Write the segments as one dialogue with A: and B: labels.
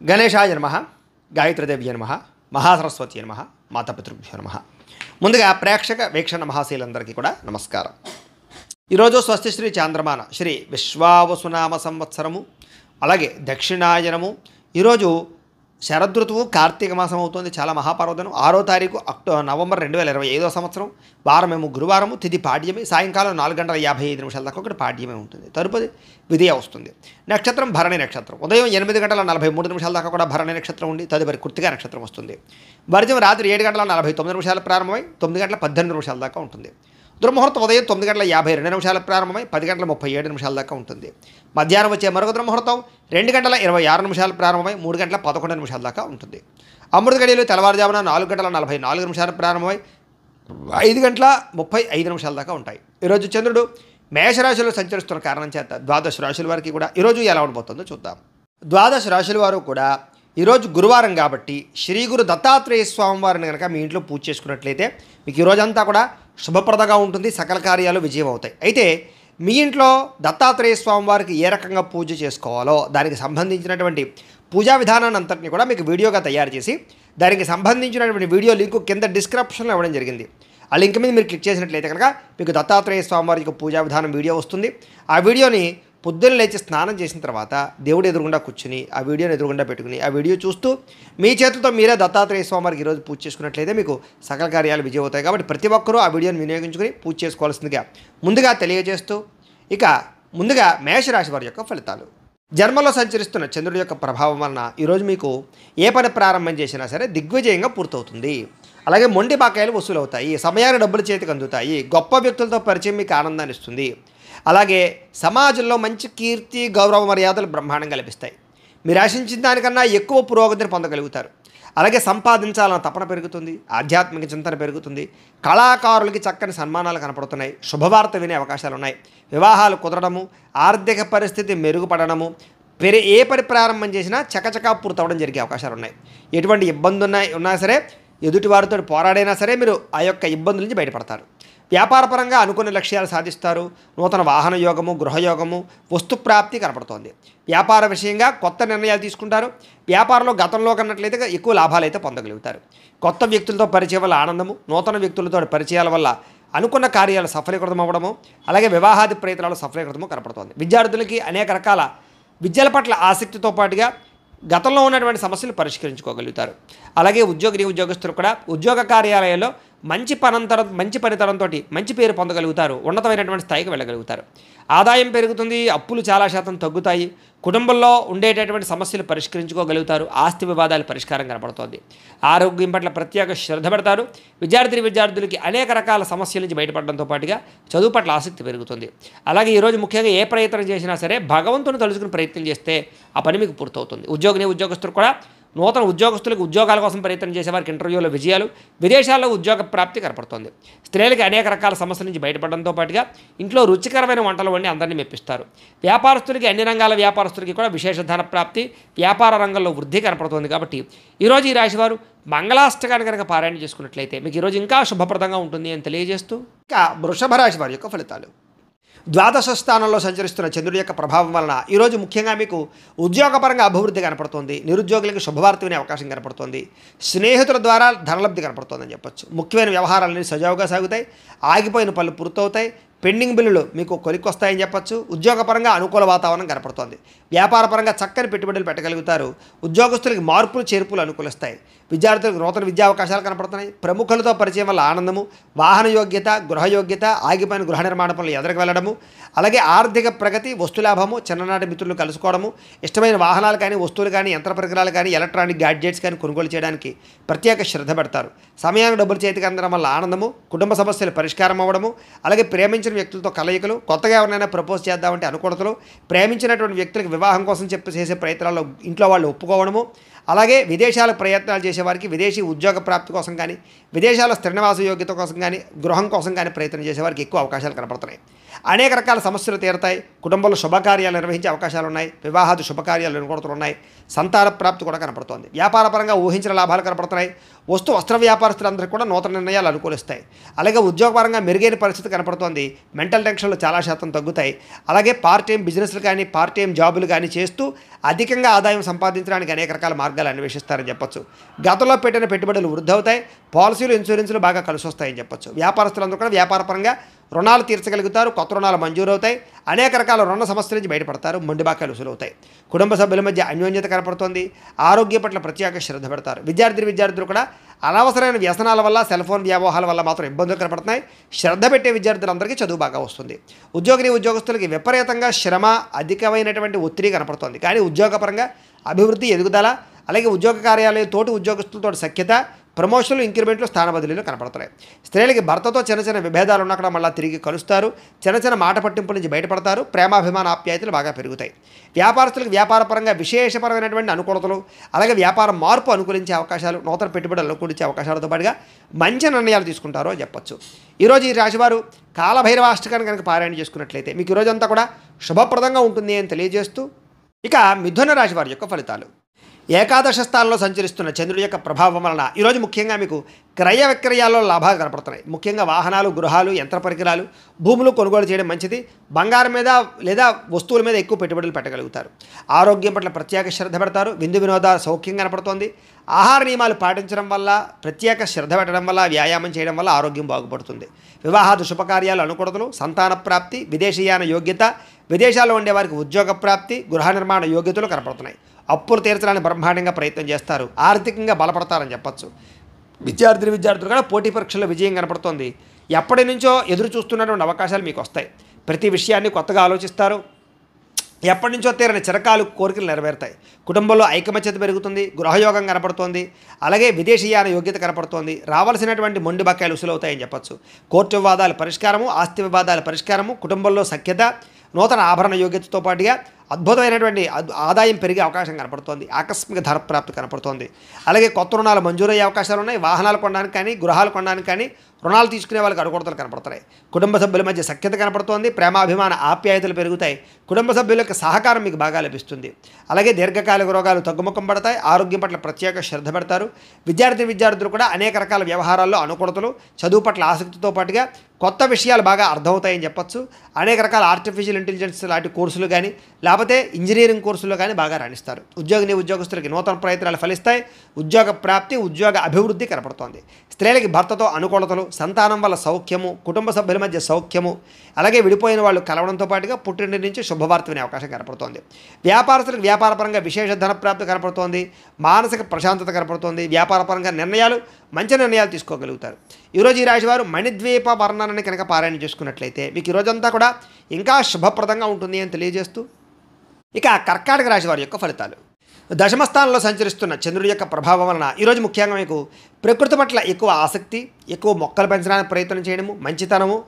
A: గణేశాయ నమః, గాయత్రీదేవ్య నమః, మహాసరస్వతి నమః, మాతాపితృభ్యో నమః. ముందుగా ప్రేక్షక వీక్షణ మహాశీలందరికీ కూడా నమస్కారం. ఈరోజు స్వస్తి శ్రీ చాంద్రమాన శ్రీ విశ్వావసునామ సంవత్సరము, అలాగే దక్షిణాయనము. ఈరోజు శరదృతువు కార్తీక మాసం అవుతుంది. చాలా మహాపర్వదనం. 6వ తారీఖు నవంబర్ 2025 సంవత్సరం. వారమేమో గురువారము, తిథి పాడ్యమి. సాయంకాలం 4:55 దాకా ఒకటి పాడ్యమే ఉంటుంది. తదుపరి విధియ వస్తుంది. నక్షత్రం భరణి నక్షత్రం. ఉదయం 8:43 దాకా కూడా భరణి నక్షత్రం ఉండి తదుపరి కృత్తికా నక్షత్రం వస్తుంది. వర్జం రాత్రి 7:49 ప్రారంభమై 9:18 దాకా ఉంటుంది. దుర్ముహూర్తం ఉదయం 9:52 ప్రారంభమై 10:37 దాకా ఉంటుంది. మధ్యాహ్నం వచ్చే మరొక దుర్ముహూర్తం 2:26 ప్రారంభమై 3:11 దాకా ఉంటుంది. అమృత గడియలు తెల్లవారుజామున 4:44 ప్రారంభమై 5:35 దాకా ఉంటాయి. ఈరోజు చంద్రుడు మేషరాశిలో సంచరిస్తున్న కారణం చేత ద్వాదశ రాశుల వారికి కూడా ఈరోజు ఎలా ఉండబోతుందో చూద్దాం. ద్వాదశ రాశుల వారు కూడా ఈరోజు గురువారం కాబట్టి శ్రీ గురు దత్తాత్రేయ స్వామి వారిని కనుక మీ ఇంట్లో పూజ చేసుకున్నట్లయితే మీకు ఈరోజంతా కూడా శుభప్రదంగా ఉంటుంది. సకల కార్యాలు విజయం అవుతాయి. అయితే మీ ఇంట్లో దత్తాత్రేయ స్వామి వారికి ఏ రకంగా పూజ చేసుకోవాలో దానికి సంబంధించినటువంటి పూజా విధానాన్ని అంతటిని కూడా మీకు వీడియోగా తయారు చేసి దానికి సంబంధించినటువంటి వీడియో లింకు కింద డిస్క్రిప్షన్లో ఇవ్వడం జరిగింది. ఆ లింక్ మీద మీరు క్లిక్ చేసినట్లయితే కనుక మీకు దత్తాత్రేయ స్వామి వారికి పూజా విధానం వీడియో వస్తుంది. ఆ వీడియోని పొద్దున్న లేచి స్నానం చేసిన తర్వాత దేవుడు ఎదురుగుండా కూర్చుని ఆ వీడియోని ఎదురుగుండా పెట్టుకుని ఆ వీడియో చూస్తూ మీ చేతులతో మీరే దత్తాత్రేయ స్వామి వారికి ఈరోజు పూజ చేసుకున్నట్లయితే మీకు సకల కార్యాలు విజయం అవుతాయి. కాబట్టి ప్రతి ఒక్కరూ ఆ వీడియోని వినియోగించుకుని పూజ చేసుకోవాల్సిందిగా ముందుగా తెలియజేస్తూ, ఇక ముందుగా మేషరాశి వారి యొక్క ఫలితాలు. జన్మలో సంచరిస్తున్న చంద్రుడి యొక్క ప్రభావం వలన ఈరోజు మీకు ఏ పని ప్రారంభం చేసినా సరే దిగ్విజయంగా పూర్తవుతుంది. అలాగే మొండి బాకాయలు వసూలు అవుతాయి. సమయానికి డబ్బులు చేతికి అందుతాయి. గొప్ప వ్యక్తులతో పరిచయం మీకు ఆనందాన్ని ఇస్తుంది. అలాగే సమాజంలో మంచి కీర్తి, గౌరవ మర్యాదలు బ్రహ్మాండంగా లభిస్తాయి. మీరు ఆశించిన దానికన్నా ఎక్కువ పురోగతిని పొందగలుగుతారు. అలాగే సంపాదించాలన్న తపన పెరుగుతుంది. ఆధ్యాత్మిక చింతన పెరుగుతుంది. కళాకారులకి చక్కని సన్మానాలు కనపడుతున్నాయి. శుభవార్త వినే అవకాశాలు ఉన్నాయి. వివాహాలు కుదరడము, ఆర్థిక పరిస్థితి మెరుగుపడడము, ఏ పని ప్రారంభం చేసినా చకచకా పూర్తవడం జరిగే అవకాశాలు ఉన్నాయి. ఎటువంటి ఇబ్బంది ఉన్నా సరే ఎదుటి వారితో పోరాడైనా సరే మీరు ఆ యొక్క ఇబ్బందుల నుంచి బయటపడతారు. వ్యాపారపరంగా అనుకున్న లక్ష్యాలు సాధిస్తారు. నూతన వాహన యోగము, గృహయోగము, వస్తుప్రాప్తి కనపడుతోంది. వ్యాపార విషయంగా కొత్త నిర్ణయాలు తీసుకుంటారు. వ్యాపారంలో గతంలో కన్నట్లయితే ఎక్కువ లాభాలు అయితే పొందగలుగుతారు. కొత్త వ్యక్తులతో పరిచయం వల్ల ఆనందము, నూతన వ్యక్తులతో పరిచయాల వల్ల అనుకున్న కార్యాలు సఫలీకృతం అవ్వడము, అలాగే వివాహాది ప్రయత్నాలు సఫలీకృతము కనపడుతోంది. విద్యార్థులకి అనేక రకాల విద్యల పట్ల ఆసక్తితో పాటుగా గతంలో ఉన్నటువంటి సమస్యలు పరిష్కరించుకోగలుగుతారు. అలాగే ఉద్యోగస్తులు కూడా ఉద్యోగ కార్యాలయాల్లో మంచి పనితనంతో మంచి పేరు పొందగలుగుతారు. ఉన్నతమైనటువంటి స్థాయికి వెళ్ళగలుగుతారు. ఆదాయం పెరుగుతుంది. అప్పులు చాలా శాతం తగ్గుతాయి. కుటుంబంలో ఉండేటటువంటి సమస్యలు పరిష్కరించుకోగలుగుతారు. ఆస్తి వివాదాల పరిష్కారం కనపడుతోంది. ఆరోగ్యం పట్ల ప్రత్యేక శ్రద్ధ పెడతారు. విద్యార్థులకి అనేక రకాల సమస్యల నుంచి బయటపడడంతో పాటుగా చదువు పట్ల ఆసక్తి పెరుగుతుంది. అలాగే ఈరోజు ముఖ్యంగా ఏ ప్రయత్నం చేసినా సరే భగవంతుని తలుచుకుని ప్రయత్నం చేస్తే ఆ పని మీకు పూర్తవుతుంది. ఉద్యోగస్తులు కూడా నూతన ఉద్యోగస్తులకు ఉద్యోగాల కోసం ప్రయత్నం చేసేవారికి ఇంటర్వ్యూలో విజయాలు, విదేశాల్లో ఉద్యోగ ప్రాప్తి కనపడుతోంది. స్త్రీలకి అనేక రకాల సమస్యల నుంచి బయటపడడంతో పాటుగా ఇంట్లో రుచికరమైన వంటలు వండి అందరినీ మెప్పిస్తారు. వ్యాపారస్తులకి అన్ని రంగాల వ్యాపారస్తులకి కూడా విశేష ధన ప్రాప్తి, వ్యాపార రంగంలో వృద్ధి కనపడుతోంది. కాబట్టి ఈరోజు ఈ రాశివారు మంగళాష్టకాన్ని కనుక పారాయణ చేసుకున్నట్లయితే మీకు ఈరోజు ఇంకా శుభప్రదంగా ఉంటుంది అని తెలియజేస్తూ, ఇక వృషభ రాశి వారి యొక్క ఫలితాలు. ద్వాదశ స్థానంలో సంచరిస్తున్న చంద్రుడి యొక్క ప్రభావం వలన ఈరోజు ముఖ్యంగా మీకు ఉద్యోగపరంగా అభివృద్ధి కనపడుతుంది. నిరుద్యోగులకు శుభవార్త వినే అవకాశం కనపడుతుంది. స్నేహితుల ద్వారా ధనలబ్ధి కనపడుతుందని చెప్పొచ్చు. ముఖ్యమైన వ్యవహారాలన్నీ సజావుగా సాగుతాయి. ఆగిపోయిన పనులు పూర్తవుతాయి. పెండింగ్ బిల్లులు మీకు కొలిక్కొస్తాయని చెప్పొచ్చు. ఉద్యోగపరంగా అనుకూల వాతావరణం కనపడుతోంది. వ్యాపారపరంగా చక్కని పెట్టుబడులు పెట్టగలుగుతారు. ఉద్యోగస్తులకి మార్పులు చేర్పులు అనుకూలిస్తాయి. విద్యార్థులకు నూతన విద్యా అవకాశాలు కనపడుతున్నాయి. ప్రముఖులతో పరిచయం వల్ల ఆనందము, వాహన యోగ్యత, గృహయోగ్యత, ఆగిపోయిన గృహ నిర్మాణ పనులు ఎదురుకు వెళ్ళడము, అలాగే ఆర్థిక ప్రగతి, వస్తులాభము, చిన్ననాటి మిత్రులు కలుసుకోవడము, ఇష్టమైన వాహనాలు కానీ, వస్తువులు కానీ, యంత్ర పరికరాలు కానీ, ఎలక్ట్రానిక్ గ్యాడ్జెట్స్ కానీ కొనుగోలు చేయడానికి ప్రత్యేక శ్రద్ధ పెడతారు. సమయానికి డబ్బులు చేతికి అందడం వల్ల ఆనందము, కుటుంబ సమస్యలు పరిష్కారం అవ్వడము, అలాగే ప్రేమించిన వ్యక్తులతో కలయికలు, కొత్తగా ఎవరినైనా ప్రపోజ్ చేద్దామంటే అనుకూలతలు, ప్రేమించినటువంటి వ్యక్తులకు వివాహం కోసం చేసే ప్రయత్నాల్లో ఇంట్లో వాళ్ళు ఒప్పుకోవడము, అలాగే విదేశాలకు ప్రయత్నాలు చేసేవారికి విదేశీ ఉద్యోగ ప్రాప్తి కోసం కానీ విదేశాల్లో స్థిర నివాస యోగ్యత కోసం కానీ గృహం కోసం కానీ ప్రయత్నం చేసేవారికి ఎక్కువ అవకాశాలు కనపడుతున్నాయి. అనేక రకాల సమస్యలు తీరతాయి. కుటుంబంలో శుభకార్యాలు నిర్వహించే అవకాశాలు ఉన్నాయి. వివాహాది శుభకార్యాలు నిర్వహించడం ఉన్నాయి. సంతాన ప్రాప్తి కూడా కనపడుతోంది. వ్యాపారపరంగా ఊహించిన లాభాలు కనపడుతున్నాయి. వస్త్ర వ్యాపారస్తులందరికీ కూడా నూతన నిర్ణయాలు అనుకూలిస్తాయి. అలాగే ఉద్యోగపరంగా మెరుగైన పరిస్థితి కనపడుతోంది. మెంటల్ టెన్షన్లు చాలా శాతం తగ్గుతాయి. అలాగే పార్ట్ టైం బిజినెస్లు కానీ పార్ట్ టైం జాబులు కానీ చేస్తూ అధికంగా ఆదాయం సంపాదించడానికి అనేక రకాల మార్గాలు అన్వేషిస్తారని చెప్పొచ్చు. గతంలో పెట్టిన పెట్టుబడులు వృద్ధి అవుతాయి. పాలసీలు ఇన్సూరెన్సులు బాగా కలిసి వస్తాయని చెప్పొచ్చు. వ్యాపారస్తులందరూ కూడా వ్యాపారపరంగా రుణాలు తీర్చగలుగుతారు. కొత్త రుణాలు మంజూరు అవుతాయి. అనేక రకాల రుణ సమస్యల నుంచి బయటపడతారు. మొండి బాకాలు వసూలవుతాయి. కుటుంబ సభ్యుల మధ్య అన్యోన్యత కనపడుతోంది. ఆరోగ్య పట్ల ప్రత్యేక శ్రద్ధ పెడతారు. విద్యార్థులు కూడా అనవసరమైన వ్యసనాల వల్ల సెల్ ఫోన్ వ్యామోహాల వల్ల మాత్రం ఇబ్బందులు కనపడుతున్నాయి. శ్రద్ధ పెట్టే విద్యార్థులందరికీ చదువు బాగా వస్తుంది. ఉద్యోగస్తులకి విపరీతంగా శ్రమ అధికమైనటువంటి ఒత్తిడి కనపడుతోంది. కానీ ఉద్యోగపరంగా అభివృద్ధి ఎదుగుదల అలాగే ఉద్యోగ కార్యాలయం తోటి ఉద్యోగస్తులతో సఖ్యత ప్రమోషన్లు ఇంక్రిమెంట్లు స్థాన బదిలీలు కనపడుతున్నాయి. స్త్రీలకి భర్తతో చిన్న విభేదాలు ఉన్నక్కడ మళ్ళీ తిరిగి కలుస్తారు. చిన్న మాట పట్టింపుల నుంచి బయటపడతారు. ప్రేమాభిమాన ఆప్యాయతలు బాగా పెరుగుతాయి. వ్యాపారస్తులకు వ్యాపారపరంగా విశేషపరమైనటువంటి అనుకూలతలు అలాగే వ్యాపార మార్పు అనుకూలించే అవకాశాలు నూతన పెట్టుబడులు అనుకూలించే అవకాశాలతో పాటుగా మంచి నిర్ణయాలు తీసుకుంటారో చెప్పొచ్చు. ఈరోజు ఈ రాశివారు కాలభైరవ అష్టకాన్ని కనుక పారాయణ చేసుకున్నట్లయితే మీకు ఈరోజంతా కూడా శుభప్రదంగా ఉంటుంది అని తెలియజేస్తూ ఇక మిథున రాశి వారి యొక్క ఫలితాలు. ఏకాదశ స్థానంలో సంచరిస్తున్న చంద్రుడి యొక్క ప్రభావం వలన ఈరోజు ముఖ్యంగా మీకు క్రయ విక్రయాల్లో లాభాలు కనపడుతున్నాయి. ముఖ్యంగా వాహనాలు గృహాలు యంత్ర పరికరాలు భూములు కొనుగోలు చేయడం మంచిది. బంగారం మీద లేదా వస్తువుల మీద ఎక్కువ పెట్టుబడులు పెట్టగలుగుతారు. ఆరోగ్యం పట్ల ప్రత్యేక శ్రద్ధ పెడతారు. విందు వినోదాలు సౌఖ్యం కనపడుతోంది. ఆహార నియమాలు పాటించడం వల్ల ప్రత్యేక శ్రద్ధ పెట్టడం వల్ల వ్యాయామం చేయడం వల్ల ఆరోగ్యం బాగుపడుతుంది. వివాహాది శుభకార్యాలు అనుకూలతలు సంతాన ప్రాప్తి విదేశీయాన యోగ్యత విదేశాల్లో ఉండేవారికి ఉద్యోగ ప్రాప్తి గృహ నిర్మాణ యోగ్యతలు కనపడుతున్నాయి. అప్పులు తీర్చడానికి బ్రహ్మాండంగా ప్రయత్నం చేస్తారు. ఆర్థికంగా బలపడతారని చెప్పచ్చు. విద్యార్థులు కూడా పోటీ పరీక్షల్లో విజయం కనపడుతోంది. ఎప్పటి నుంచో ఎదురు చూస్తున్నటువంటి అవకాశాలు మీకు వస్తాయి. ప్రతి విషయాన్ని కొత్తగా ఆలోచిస్తారు. ఎప్పటి నుంచో తీరని చిరకాలు కోరికలు నెరవేరుతాయి. కుటుంబంలో ఐకమత్యత పెరుగుతుంది. గృహయోగం కనపడుతోంది. అలాగే విదేశీయాన యోగ్యత కనపడుతోంది. రావాల్సినటువంటి మొండి బకాయిలు వసూలవుతాయని చెప్పచ్చు. కోర్టు వివాదాల పరిష్కారము ఆస్తి వివాదాల పరిష్కారము కుటుంబంలో సఖ్యత నూతన ఆభరణ యోగ్యతతో పాటుగా అద్భుతమైనటువంటి ఆదాయం పెరిగే అవకాశం కనపడుతోంది. ఆకస్మిక ధర ప్రాప్తి కనపడుతోంది. అలాగే కొత్త రుణాలు మంజూరయ్యే అవకాశాలు ఉన్నాయి. వాహనాలు కొనడానికి కానీ గృహాలు కొనడానికి కానీ రుణాలు తీసుకునే వాళ్ళకి అనుకూలతలు కనపడుతున్నాయి. కుటుంబ సభ్యుల మధ్య సఖ్యత కనపడుతోంది. ప్రేమాభిమాన ఆప్యాయతలు పెరుగుతాయి. కుటుంబ సభ్యుల యొక్క సహకారం మీకు బాగా లభిస్తుంది. అలాగే దీర్ఘకాలిక రోగాలు తగ్గుముఖం పడతాయి. ఆరోగ్యం పట్ల ప్రత్యేక శ్రద్ధ పెడతారు. విద్యార్థులు కూడా అనేక రకాల వ్యవహారాల్లో అనుకూలతలు చదువు పట్ల ఆసక్తితో పాటుగా కొత్త విషయాలు బాగా అర్థమవుతాయని చెప్పచ్చు. అనేక రకాల ఆర్టిఫిషియల్ ఇంటెలిజెన్స్ లాంటి కోర్సులు కానీ లేకపోతే ఇంజనీరింగ్ కోర్సుల్లో కానీ బాగా రాణిస్తారు. ఉద్యోగస్తులకి నూతన ప్రయత్నాలు ఫలిస్తాయి. ఉద్యోగ ప్రాప్తి ఉద్యోగ అభివృద్ధి కనపడుతోంది. స్త్రీలకి భర్తతో అనుకూలతలు సంతానం వల్ల సౌఖ్యము కుటుంబ సభ్యుల మధ్య సౌఖ్యము అలాగే విడిపోయిన వాళ్ళు కలవడంతో పాటుగా పుట్టింటి నుంచి శుభవార్త వినే అవకాశం కనపడుతోంది. వ్యాపారస్తులకు వ్యాపారపరంగా విశేష ధన ప్రాప్తి కనపడుతోంది. మానసిక ప్రశాంతత కనపడుతోంది. వ్యాపారపరంగా మంచి నిర్ణయాలు తీసుకోగలుగుతారు. ఈరోజు ఈ రాశివారు మణిద్వీప వర్ణనని కనుక పారాయణ చేసుకున్నట్లయితే మీకు ఈరోజంతా కూడా ఇంకా శుభప్రదంగా ఉంటుంది అని తెలియజేస్తూ ఇక కర్కాటక రాశి వారి యొక్క ఫలితాలు. దశమస్థానంలో సంచరిస్తున్న చంద్రుడి యొక్క ప్రభావం వలన ఈరోజు ముఖ్యంగా మీకు ప్రకృతి పట్ల ఎక్కువ ఆసక్తి ఎక్కువ మొక్కలు పెంచడానికి ప్రయత్నం చేయడము మంచితనము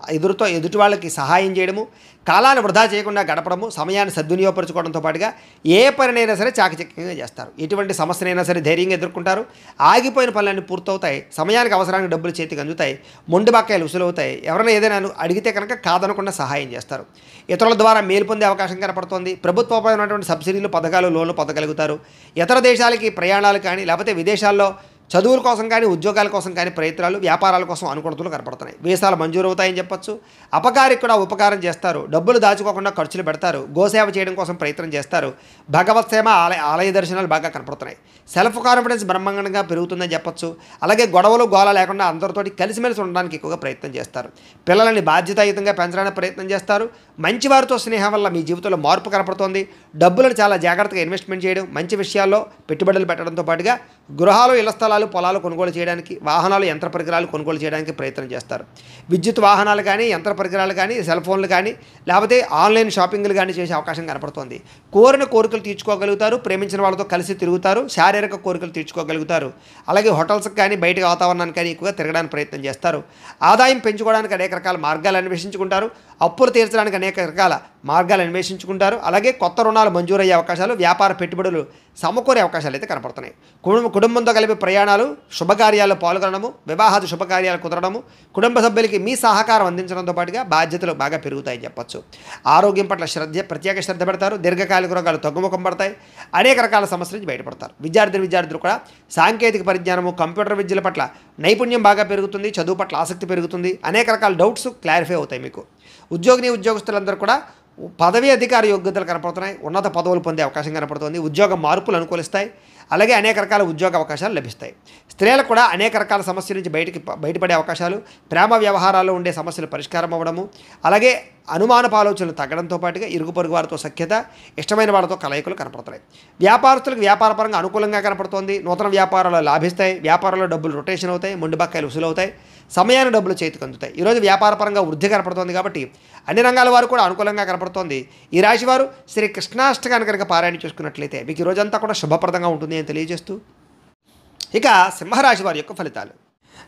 A: ఎదుటి వాళ్ళకి సహాయం చేయడము కాలాన్ని వృధా చేయకుండా గడపడము సమయాన్ని సద్వినియోగపరచుకోవడంతో పాటుగా ఏ పనినైనా సరే చాకచక్యంగా చేస్తారు. ఎటువంటి సమస్యనైనా సరే ధైర్యంగా ఎదుర్కొంటారు. ఆగిపోయిన పనులన్నీ పూర్తవుతాయి. సమయానికి అవసరానికి డబ్బులు చేతికి అందుతాయి. మొండి బకాయిలు వసూలవుతాయి. ఎవరైనా ఏదైనా అడిగితే కనుక కాదనకుండా సహాయం చేస్తారు. ఇతరుల ద్వారా మేలు పొందే అవకాశం కనపడుతోంది. ప్రభుత్వమైనటువంటి సబ్సిడీలు పథకాలు లోన్లు పొందగలుగుతారు. ఇతర దేశాలకి ప్రయాణాలు కానీ లేకపోతే విదేశాల్లో చదువుల కోసం కానీ ఉద్యోగాల కోసం కానీ ప్రయత్నాలు వ్యాపారాల కోసం అనుకూలతలు కనపడుతున్నాయి. వీసాలు మంజూరు అవుతాయని చెప్పొచ్చు. అపకారికి కూడా ఉపకారం చేస్తారు. డబ్బులు దాచుకోకుండా ఖర్చులు పెడతారు. గోసేవ చేయడం కోసం ప్రయత్నం చేస్తారు. భగవత్ సేవ ఆలయ దర్శనాలు బాగా కనపడుతున్నాయి. సెల్ఫ్ కాన్ఫిడెన్స్ బ్రహ్మాండంగా పెరుగుతుందని చెప్పొచ్చు. అలాగే గొడవలు గోల లేకుండా అందరితోటి కలిసిమెలిసి ఉండడానికి ఎక్కువగా ప్రయత్నం చేస్తారు. పిల్లల్ని బాధ్యతాయుతంగా పెంచడానికి ప్రయత్నం చేస్తారు. మంచివారితో స్నేహం వల్ల మీ జీవితంలో మార్పు కనపడుతోంది. డబ్బులను చాలా జాగ్రత్తగా ఇన్వెస్ట్మెంట్ చేయడం మంచి విషయాల్లో పెట్టుబడులు పెట్టడంతో పాటుగా గృహాలు ఇళ్ల స్థలాలు పొలాలు కొనుగోలు చేయడానికి వాహనాలు యంత్ర పరికరాలు కొనుగోలు చేయడానికి ప్రయత్నం చేస్తారు. విద్యుత్ వాహనాలు కానీ యంత్ర పరికరాలు కానీ సెల్ ఫోన్లు కానీ లేకపోతే ఆన్లైన్ షాపింగ్లు కానీ చేసే అవకాశం కనపడుతోంది. కోరిన కోరికలు తీర్చుకోగలుగుతారు. ప్రేమించిన వాళ్ళతో కలిసి తిరుగుతారు. శారీరక కోరికలు తీర్చుకోగలుగుతారు. అలాగే హోటల్స్కి కానీ బయట వాతావరణానికి కానీ ఎక్కువగా తిరగడానికి ప్రయత్నం చేస్తారు. ఆదాయం పెంచుకోవడానికి అనేక రకాల మార్గాలు అన్వేషించుకుంటారు. అప్పులు తీర్చడానికి అనేక రకాల మార్గాలు అన్వేషించుకుంటారు. అలాగే కొత్త రుణాలు మంజూరయ్యే అవకాశాలు వ్యాపార పెట్టుబడులు సమకూరే అవకాశాలు అయితే కనపడుతున్నాయి. కుటుంబంతో కలిపి ప్రయాణాలు, శుభకార్యాల్లో పాల్గొనడము, వివాహాది శుభకార్యాలు కుదరడము, కుటుంబ సభ్యులకి మీ సహకారం అందించడంతో పాటుగా బాధ్యతలు బాగా పెరుగుతాయని చెప్పొచ్చు. ఆరోగ్యం పట్ల ప్రత్యేక శ్రద్ధ పెడతారు. దీర్ఘకాలిక రోగాలు తగ్గుముఖం పడతాయి. అనేక రకాల సమస్యల నుంచి బయటపడతారు. విద్యార్థులు కూడా సాంకేతిక పరిజ్ఞానము, కంప్యూటర్ విద్యల పట్ల నైపుణ్యం బాగా పెరుగుతుంది. చదువు పట్ల ఆసక్తి పెరుగుతుంది. అనేక రకాల డౌట్స్ క్లారిఫై అవుతాయి మీకు. ఉద్యోగస్తులందరూ కూడా పదవీ అధికార యోగ్యతలు కనపడుతున్నాయి. ఉన్నత పదవులు పొందే అవకాశం కనపడుతుంది. ఉద్యోగ మార్పులు అనుకూలిస్తాయి. అలాగే అనేక రకాల ఉద్యోగ అవకాశాలు లభిస్తాయి. స్త్రీలకు కూడా అనేక రకాల సమస్యల నుంచి బయటపడే అవకాశాలు, ప్రేమ వ్యవహారాల్లో ఉండే సమస్యలు పరిష్కారం అవ్వడము, అలాగే అనుమానపు ఆలోచనలు తగ్గడంతో పాటుగా ఇరుగు పొరుగు వారితో సఖ్యత, ఇష్టమైన వారితో కలయికలు కనపడుతున్నాయి. వ్యాపారస్తులకు వ్యాపారపరంగా అనుకూలంగా కనపడుతోంది. నూతన వ్యాపారాలు లాభిస్తాయి. వ్యాపారంలో డబ్బులు రొటేషన్ అవుతాయి. మొండి బకాయిలు వసూలవుతాయి. సమయాన్ని డబ్బులు చేతికి అందుతాయి. ఈరోజు వ్యాపారపరంగా వృద్ధి కనపడుతోంది కాబట్టి అన్ని రంగాల వారు కూడా అనుకూలంగా కనపడుతోంది. ఈ రాశివారు శ్రీ కృష్ణాష్టకాన్ని కనుక పారాయణ చేసుకున్నట్లయితే మీకు ఈ రోజంతా కూడా శుభప్రదంగా ఉంటుంది అని తెలియజేస్తూ, ఇక సింహరాశి వారి యొక్క ఫలితాలు.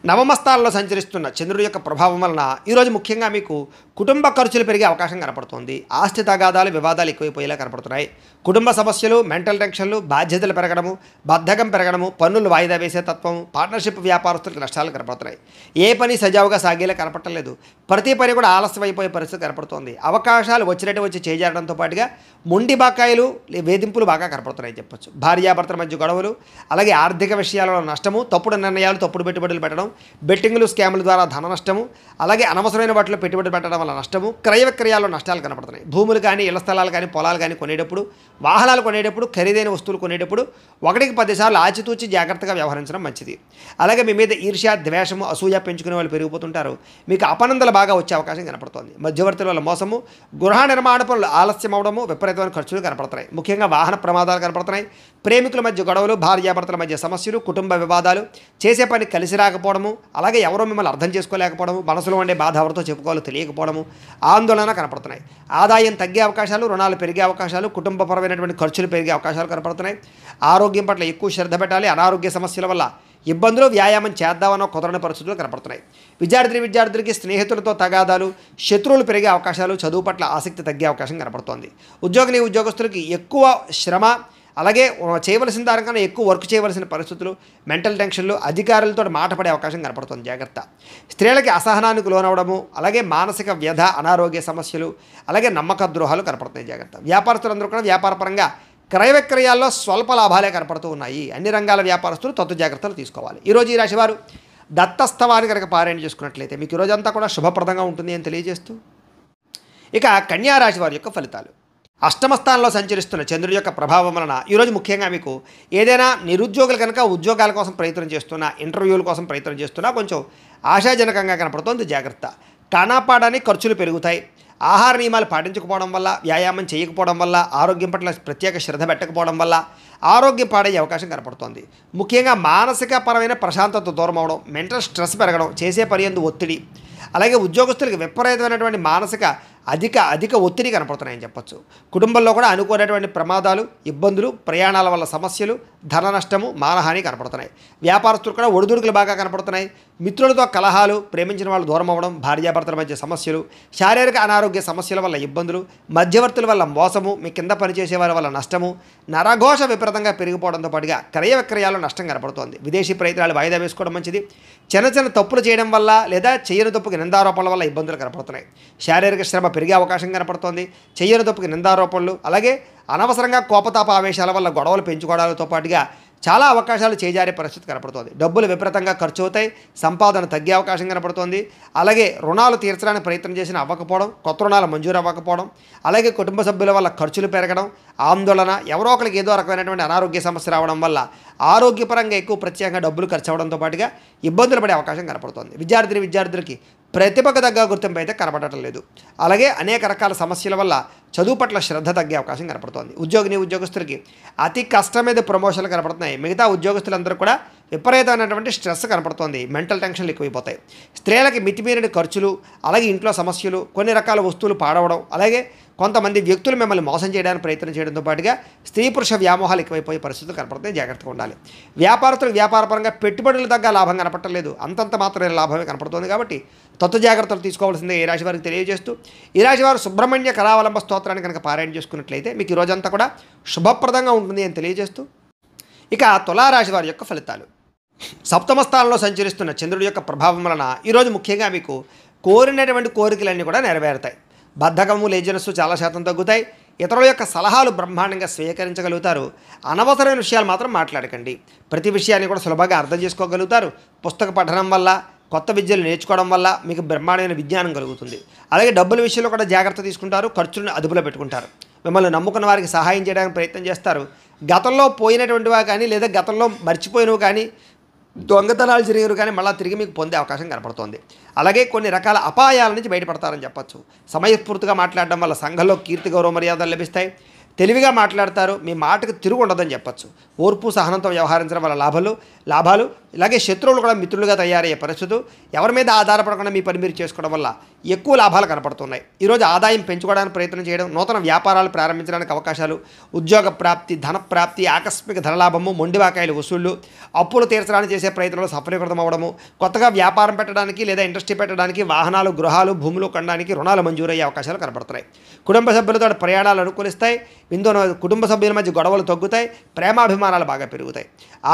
A: నవమ స్థానంలో సంచరిస్తున్న చంద్రుడి యొక్క ప్రభావం వలన ఈరోజు ముఖ్యంగా మీకు కుటుంబ ఖర్చులు పెరిగే అవకాశం కనపడుతుంది. ఆస్తి తగాదాలు, వివాదాలు ఎక్కువైపోయేలా కనపడుతున్నాయి. కుటుంబ సమస్యలు, మెంటల్ టెన్షన్లు, బాధ్యతలు పెరగడము, బద్ధకం పెరగడము, పన్నులు వాయిదా వేసే తత్వం, పార్ట్నర్షిప్ వ్యాపారస్తులకు నష్టాలు కనపడుతున్నాయి. ఏ పని సజావుగా సాగేలా కనపడలేదు. ప్రతి పని కూడా ఆలస్యం అయిపోయే పరిస్థితి కనపడుతోంది. అవకాశాలు వచ్చినట్టు వచ్చి చేజారడంతో పాటుగా మొండి బకాయిలు, వేధింపులు బాగా కనపడుతున్నాయని చెప్పొచ్చు. భార్యాభర్తల మధ్య గొడవలు, అలాగే ఆర్థిక విషయాలలో నష్టము, తప్పుడు నిర్ణయాలు, తప్పుడు పెట్టుబడులు పెట్టడం, బెట్టింగ్లు, స్కాముల ద్వారా ధన నష్టము, అలాగే అనవసరమైన వాటిలో పెట్టుబడి పెట్టడం వల్ల నష్టము, క్రయ విక్రయాల్లో నష్టాలు కనపడుతున్నాయి. భూములు కానీ, ఇళ్ల స్థలాలు కానీ, పొలాలు కానీ కొనేటప్పుడు, వాహనాలు కొనేటప్పుడు, ఖరీదైన వస్తువులు కొనేటప్పుడు 1కి 10 సార్లు ఆచితూచి జాగ్రత్తగా వ్యవహరించడం మంచిది. అలాగే మీ మీద ఈర్ష్య, ద్వేషము, అసూయ పెంచుకునే వాళ్ళు పెరిగిపోతుంటారు. మీకు అపనందలు బాగా వచ్చే అవకాశం కనపడుతోంది. మధ్యవర్తుల వల్ల మోసము, గృహ నిర్మాణ పనులు ఆలస్యం అవడము, విపరీతమైన ఖర్చులు కనపడుతున్నాయి. ముఖ్యంగా వాహన ప్రమాదాలు కనపడుతున్నాయి. ప్రేమికుల మధ్య గొడవలు, భార్యాభర్తల మధ్య సమస్యలు, కుటుంబ వివాదాలు, చేసే పని కలిసి రాకపోవడము, అలాగే ఎవరో మిమ్మల్ని అర్థం చేసుకోలేకపోవడము, మనసులో ఉండే బాధ ఎవరితో చెప్పుకోవాలో తెలియకపోవడము, ఆందోళన కనపడుతున్నాయి. ఆదాయం తగ్గే అవకాశాలు, రుణాలు పెరిగే అవకాశాలు, కుటుంబపరమైనటువంటి ఖర్చులు పెరిగే అవకాశాలు కనపడుతున్నాయి. ఆరోగ్యం పట్ల ఎక్కువ శ్రద్ధ పెట్టాలి. అనారోగ్య సమస్యల వల్ల ఇబ్బందులు, వ్యాయామం చేద్దామన్న కుదరని పరిస్థితులు కనపడుతున్నాయి. విద్యార్థులకి స్నేహితులతో తగాదాలు, శత్రువులు పెరిగే అవకాశాలు, చదువు పట్ల ఆసక్తి తగ్గే అవకాశం కనపడుతోంది. ఉద్యోగస్తులకి ఎక్కువ శ్రమ, అలాగే చేయవలసిన దానికన్నా ఎక్కువ వర్క్ చేయవలసిన పరిస్థితులు, మెంటల్ టెన్షన్లు, అధికారులతో మాట పడే అవకాశం కనపడుతుంది. జాగ్రత్త. స్త్రీలకి అసహనానికి లోనవడము, అలాగే మానసిక వ్యధ, అనారోగ్య సమస్యలు, అలాగే నమ్మక ద్రోహాలు కనపడుతున్నాయి. జాగ్రత్త. వ్యాపారస్తులందరూ కూడా వ్యాపారపరంగా క్రయ విక్రయాల్లో స్వల్ప లాభాలే కనపడుతూ ఉన్నాయి. అన్ని రంగాల వ్యాపారస్తులు తత్వ జాగ్రత్తలు తీసుకోవాలి. ఈరోజు ఈ రాశివారు దత్తస్తవాన్ని కనుక పారాయణ చేసుకున్నట్లయితే మీకు ఈ రోజంతా కూడా శుభప్రదంగా ఉంటుంది అని తెలియజేస్తూ, ఇక కన్యా రాశి వారి యొక్క ఫలితాలు. అష్టమ స్థానంలో సంచరిస్తున్న చంద్రుడి యొక్క ప్రభావం వలన ఈరోజు ముఖ్యంగా మీకు ఏదైనా నిరుద్యోగులు కనుక ఉద్యోగాల కోసం ప్రయత్నం చేస్తున్నా, ఇంటర్వ్యూల కోసం ప్రయత్నం చేస్తున్నా కొంచెం ఆశాజనకంగా కనపడుతోంది. జాగ్రత్త. కానాపాడానికి ఖర్చులు పెరుగుతాయి. ఆహార నియమాలు పాటించకపోవడం వల్ల, వ్యాయామం చేయకపోవడం వల్ల, ఆరోగ్యం పట్ల ప్రత్యేక శ్రద్ధ పెట్టకపోవడం వల్ల ఆరోగ్యం పాడయ్యే అవకాశం కనపడుతోంది. ముఖ్యంగా మానసిక పరమైన ప్రశాంతత దూరం అవడం, మెంటల్ స్ట్రెస్ పెరగడం, చేసే పని యందు ఒత్తిడి, అలాగే ఉద్యోగస్తులకు విపరీతమైనటువంటి మానసిక అధిక ఒత్తిడి కనపడుతున్నాయని చెప్పొచ్చు. కుటుంబంలో కూడా అనుకోనటువంటి ప్రమాదాలు, ఇబ్బందులు, ప్రయాణాల వల్ల సమస్యలు, ధన నష్టము, మానహాని కనపడుతున్నాయి. వ్యాపారస్తులు కూడా ఒడిదుడుకులు బాగా కనపడుతున్నాయి. మిత్రులతో కలహాలు, ప్రేమించిన వాళ్ళు దూరం అవ్వడం, భార్యాభర్తల మధ్య సమస్యలు, శారీరక అనారోగ్య సమస్యల వల్ల ఇబ్బందులు, మధ్యవర్తుల వల్ల మోసము, మీ కింద పనిచేసే వారి వల్ల నష్టము, నరఘోష విపరీతంగా పెరిగిపోవడంతో పాటుగా క్రయ విక్రయాల్లో నష్టం కనపడుతోంది. విదేశీ ప్రయత్నాలు వాయిదా వేసుకోవడం మంచిది. చిన్న తప్పులు చేయడం వల్ల లేదా చేయని తప్పుకి నిందారోపణల వల్ల ఇబ్బందులు కనపడుతున్నాయి. శారీరక శ్రమ పెరిగే అవకాశం కనపడుతోంది. చేయని తప్పుకి నిందారోపణలు, అలాగే అనవసరంగా కోపతాప ఆవేశాల వల్ల గొడవలు పెంచుకోవడాలతో పాటుగా చాలా అవకాశాలు చేజారే పరిస్థితి కనపడుతోంది. డబ్బులు విపరీతంగా ఖర్చు అవుతాయి. సంపాదన తగ్గే అవకాశం కనపడుతోంది. అలాగే రుణాలు తీర్చడానికి ప్రయత్నం చేసిన అవ్వకపోవడం, కొత్త రుణాలు మంజూరు అవ్వకపోవడం, అలాగే కుటుంబ సభ్యుల వల్ల ఖర్చులు పెరగడం, ఆందోళన, ఎవరో ఒకరికి ఏదో రకమైనటువంటి అనారోగ్య సమస్య రావడం వల్ల ఆరోగ్యపరంగా ఎక్కువ ప్రత్యేకంగా డబ్బులు ఖర్చు అవ్వడంతో పాటుగా ఇబ్బందులు పడే అవకాశం కనపడుతోంది. విద్యార్థులకి ప్రతిభకు తగ్గ గుర్తింపు అయితే కనపడటం లేదు. అలాగే అనేక రకాల సమస్యల వల్ల చదువు పట్ల శ్రద్ధ తగ్గే అవకాశం కనపడుతోంది. ఉద్యోగస్తులకి అతి కష్టం మీద ప్రమోషన్లు కనపడుతున్నాయి. మిగతా ఉద్యోగస్తులందరూ కూడా విపరీతమైనటువంటి స్ట్రెస్ కనపడుతోంది. మెంటల్ టెన్షన్లు ఎక్కువైపోతాయి. స్త్రీలకి మితిమీరిన ఖర్చులు, అలాగే ఇంట్లో సమస్యలు, కొన్ని రకాల వస్తువులు పాడవడం, అలాగే కొంతమంది వ్యక్తులు మిమ్మల్ని మోసం చేయడానికి ప్రయత్నం చేయడంతో పాటుగా స్త్రీ పురుష వ్యామోహాలు ఎక్కువైపోయే పరిస్థితులు కనపడుతున్నాయి. జాగ్రత్తగా ఉండాలి. వ్యాపారస్తులకు వ్యాపారపరంగా పెట్టుబడులు తగ్గ లాభం కనపడలేదు. అంతంత మాత్రమే లాభమే కనపడుతుంది. కాబట్టి తత్వ జాగ్రత్తలు తీసుకోవాల్సిందే ఈ రాశి వారికి తెలియజేస్తూ, ఈ రాశి వారు సుబ్రహ్మణ్య కరావలంబ స్తోత్రాన్ని కనుక పారాయణ చేసుకున్నట్లయితే మీకు ఈ రోజంతా కూడా శుభప్రదంగా ఉంటుంది అని తెలియజేస్తూ ఇక తులారాశి వారి యొక్క ఫలితాలు. సప్తమ స్థానంలో సంచరిస్తున్న చంద్రుడి యొక్క ప్రభావం వలన ఈరోజు ముఖ్యంగా మీకు కోరినటువంటి కోరికలన్నీ కూడా నెరవేరుతాయి. బద్ధకము, లేజినెస్ చాలా శాతం తగ్గుతాయి. ఇతరుల యొక్క సలహాలు బ్రహ్మాండంగా స్వీకరించగలుగుతారు. అనవసరమైన విషయాలు మాత్రం మాట్లాడకండి. ప్రతి విషయాన్ని కూడా సులభంగా అర్థం చేసుకోగలుగుతారు. పుస్తక పఠనం వల్ల, కొత్త విద్యలు నేర్చుకోవడం వల్ల మీకు బ్రహ్మాండమైన విజ్ఞానం కలుగుతుంది. అలాగే డబ్బుల విషయంలో కూడా జాగ్రత్త తీసుకుంటారు. ఖర్చులను అదుపులో పెట్టుకుంటారు. మిమ్మల్ని నమ్ముకున్న వారికి సహాయం చేయడానికి ప్రయత్నం చేస్తారు. గతంలో పోయినటువంటివా కానీ లేదా గతంలో మర్చిపోయినవి కానీ దొంగతనాలు జరిగారు కానీ మళ్ళీ తిరిగి మీకు పొందే అవకాశం కనపడుతోంది. అలాగే కొన్ని రకాల అపాయాల నుంచి బయటపడతారని చెప్పచ్చు. సమయస్ఫూర్తిగా మాట్లాడడం వల్ల సంఘంలో కీర్తి, గౌరవ మర్యాదలు లభిస్తాయి. తెలివిగా మాట్లాడతారు. మీ మాటకు తిరుగు ఉండదని చెప్పచ్చు. ఓర్పు, సహనంతో వ్యవహరించడం వల్ల లాభాలు ఇలాగే శత్రువులు కూడా మిత్రులుగా తయారయ్యే పరిస్థితులు. ఎవరి మీద ఆధారపడకుండా మీ పని మీరు చేసుకోవడం వల్ల ఎక్కువ లాభాలు కనపడుతున్నాయి. ఈరోజు ఆదాయం పెంచుకోవడానికి ప్రయత్నం చేయడం, నూతన వ్యాపారాలు ప్రారంభించడానికి అవకాశాలు, ఉద్యోగ ప్రాప్తి, ధన ప్రాప్తి, ఆకస్మిక ధనలాభము, మొండివాకాయలు వసూళ్లు, అప్పులు తీర్చడానికి చేసే ప్రయత్నంలో సఫలీకృతం అవ్వడము, కొత్తగా వ్యాపారం పెట్టడానికి లేదా ఇండస్ట్రీ పెట్టడానికి, వాహనాలు, గృహాలు, భూములు కొనడానికి రుణాలు మంజూరయ్యే అవకాశాలు కనపడుతున్నాయి. కుటుంబ సభ్యులతో ప్రయాణాలు అనుకూలిస్తాయి. కుటుంబ సభ్యుల మధ్య గొడవలు తగ్గుతాయి. ప్రేమాభిమానాలు బాగా పెరుగుతాయి.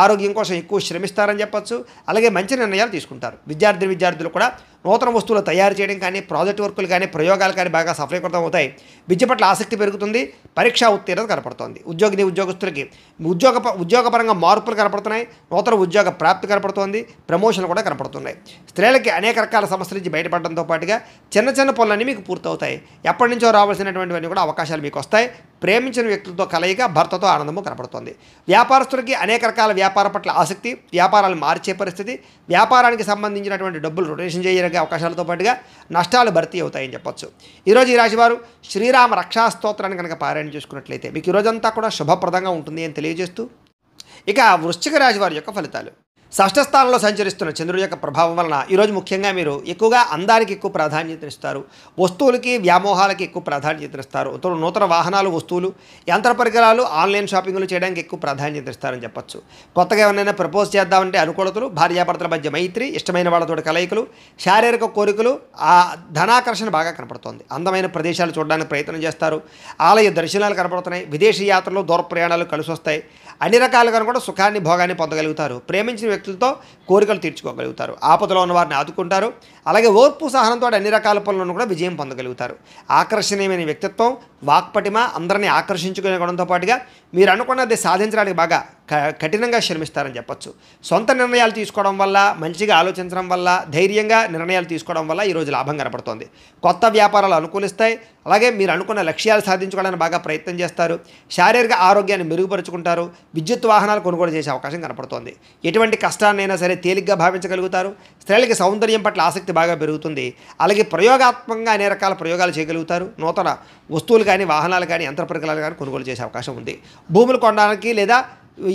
A: ఆరోగ్యం కోసం ఎక్కువ శ్రమిస్తారని చెప్పచ్చు. అలాగే మంచి నిర్ణయాలు తీసుకుంటారు. విద్యార్థులు కూడా నూతన వస్తువులు తయారు చేయడం కానీ, ప్రాజెక్ట్ వర్కులు కానీ, ప్రయోగాలు కానీ బాగా సఫలీకృతం అవుతాయి. విద్య పట్ల ఆసక్తి పెరుగుతుంది. పరీక్షా ఉత్తీర్ణత కనపడుతోంది. ఉద్యోగస్తులకి ఉద్యోగపరంగా మార్పులు కనపడుతున్నాయి. నూతన ఉద్యోగ ప్రాప్తి కనపడుతోంది. ప్రమోషన్లు కూడా కనపడుతున్నాయి. స్త్రీలకి అనేక రకాల సమస్యల నుంచి బయటపడడంతో పాటుగా చిన్న పనులన్నీ మీకు పూర్తవుతాయి. ఎప్పటి నుంచో రావాల్సినటువంటివన్నీ కూడా అవకాశాలు మీకు వస్తాయి. ప్రేమించిన వ్యక్తులతో కలయిక, భర్తతో ఆనందము కనపడుతుంది. వ్యాపారస్తులకి అనేక రకాల వ్యాపారం పట్ల ఆసక్తి, వ్యాపారాలు మార్చే పరిస్థితి, వ్యాపారానికి సంబంధించినటువంటి డబ్బులు రొటేషన్ చేయడానికి అవకాశాలతో పాటుగా నష్టాలు భర్తీ అవుతాయని చెప్పొచ్చు. ఈరోజు ఈ రాశివారు శ్రీరామ రక్షా స్తోత్రాన్ని కనుక పారాయణ చేసుకున్నట్లయితే మీకు ఈరోజంతా కూడా శుభప్రదంగా ఉంటుంది అని తెలియజేస్తూ, ఇక వృశ్చిక రాశి వారి యొక్క ఫలితాలు. షష్ఠ స్థానంలో సంచరిస్తున్న చంద్రుడి యొక్క ప్రభావం వలన ఈరోజు ముఖ్యంగా మీరు ఎక్కువగా అందానికి ఎక్కువ ప్రాధాన్యతనిస్తారు. వస్తువులకి, వ్యామోహాలకి ఎక్కువ ప్రాధాన్యతనిస్తారు. నూతన వాహనాలు, వస్తువులు, యంత్ర పరికరాలు, ఆన్లైన్ షాపింగ్లు చేయడానికి ఎక్కువ ప్రాధాన్యత ఇస్తారని చెప్పచ్చు. కొత్తగా ఎవరైనా ప్రపోజ్ చేద్దామంటే అనుకూలతలు, భార్యాభర్తల మధ్య మైత్రి, ఇష్టమైన వాళ్ళతో కలయికలు, శారీరక కోరికలు, ధనాకర్షణ బాగా కనపడుతోంది. అందమైన ప్రదేశాలు చూడడానికి ప్రయత్నం చేస్తారు. ఆలయ దర్శనాలు కనపడుతున్నాయి. విదేశీ యాత్రలు, దూర ప్రయాణాలు కలిసి వస్తాయి. అన్ని రకాలుగా కూడా సుఖాన్ని, భోగాన్ని పొందగలుగుతారు. ప్రేమించిన వ్యక్తులతో కోరికలు తీర్చుకోగలుగుతారు. ఆపదలో ఉన్న వారిని ఆదుకుంటారు. అలాగే ఓర్పు, సహనంతో అన్ని రకాల పనులను కూడా విజయం పొందగలుగుతారు. ఆకర్షణీయమైన వ్యక్తిత్వం, వాక్పటిమ, అందరినీ ఆకర్షించుకునే గుణంతో పాటుగా మీరు అనుకున్నది సాధించడానికి బాగా కఠినంగా శ్రమిస్తారని చెప్పచ్చు. సొంత నిర్ణయాలు తీసుకోవడం వల్ల, మంచిగా ఆలోచించడం వల్ల, ధైర్యంగా నిర్ణయాలు తీసుకోవడం వల్ల ఈరోజు లాభం కనపడుతోంది. కొత్త వ్యాపారాలు అనుకూలిస్తాయి. అలాగే మీరు అనుకున్న లక్ష్యాలు సాధించుకోవడానికి బాగా ప్రయత్నం చేస్తారు. శారీరక ఆరోగ్యాన్ని మెరుగుపరుచుకుంటారు. విద్యుత్ వాహనాలు కొనుగోలు చేసే అవకాశం కనపడుతోంది. ఎటువంటి కష్టాన్నైనా సరే తేలిగ్గా భావించగలుగుతారు. స్త్రీలకి సౌందర్యం పట్ల ఆసక్తి బాగా పెరుగుతుంది. అలాగే ప్రయోగాత్మకంగా అనేక రకాల ప్రయోగాలు చేయగలుగుతారు. నూతన వస్తువులు కానీ, వాహనాలు కానీ, యంత్ర పరికరాలు కానీ కొనుగోలు చేసే అవకాశం ఉంది. భూములు కొనడానికి లేదా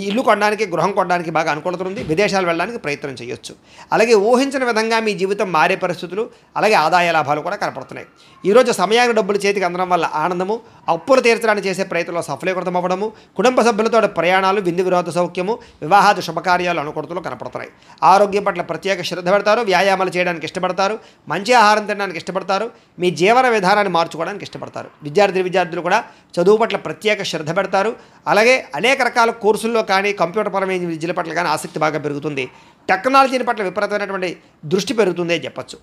A: ఇల్లు కొనడానికి, గృహం కొనడానికి బాగా అనుకూలత ఉంది. విదేశాలు వెళ్ళడానికి ప్రయత్నం చేయొచ్చు. అలాగే ఊహించిన విధంగా మీ జీవితం మారే పరిస్థితులు, అలాగే ఆదాయ లాభాలు కూడా కనపడుతున్నాయి. ఈరోజు సమయానికి డబ్బులు చేతికి అందడం వల్ల ఆనందము, అప్పులు తీర్చడానికి చేసే ప్రయత్నంలో సఫలీకృతం అవ్వడము, కుటుంబ సభ్యులతో ప్రయాణాలు, విందు వినోద సౌఖ్యము, వివాహాది శుభకార్యాలు అనుకూలతలు కనపడుతున్నాయి. ఆరోగ్యం పట్ల ప్రత్యేక శ్రద్ధ పెడతారు. వ్యాయామాలు చేయడానికి ఇష్టపడతారు. మంచి ఆహారం తినడానికి ఇష్టపడతారు. మీ జీవన విధానాన్ని మార్చుకోవడానికి ఇష్టపడతారు. విద్యార్థులు కూడా చదువు పట్ల ప్రత్యేక శ్రద్ధ పెడతారు. అలాగే అనేక రకాల కోర్సుల్లో కానీ, కంప్యూటర్ పరమైన విద్యల పట్ల కానీ ఆసక్తి బాగా పెరుగుతుంది. టెక్నాలజీని పట్ల విపరీతమైనటువంటి దృష్టి పెరుగుతుంది అని చెప్పచ్చు.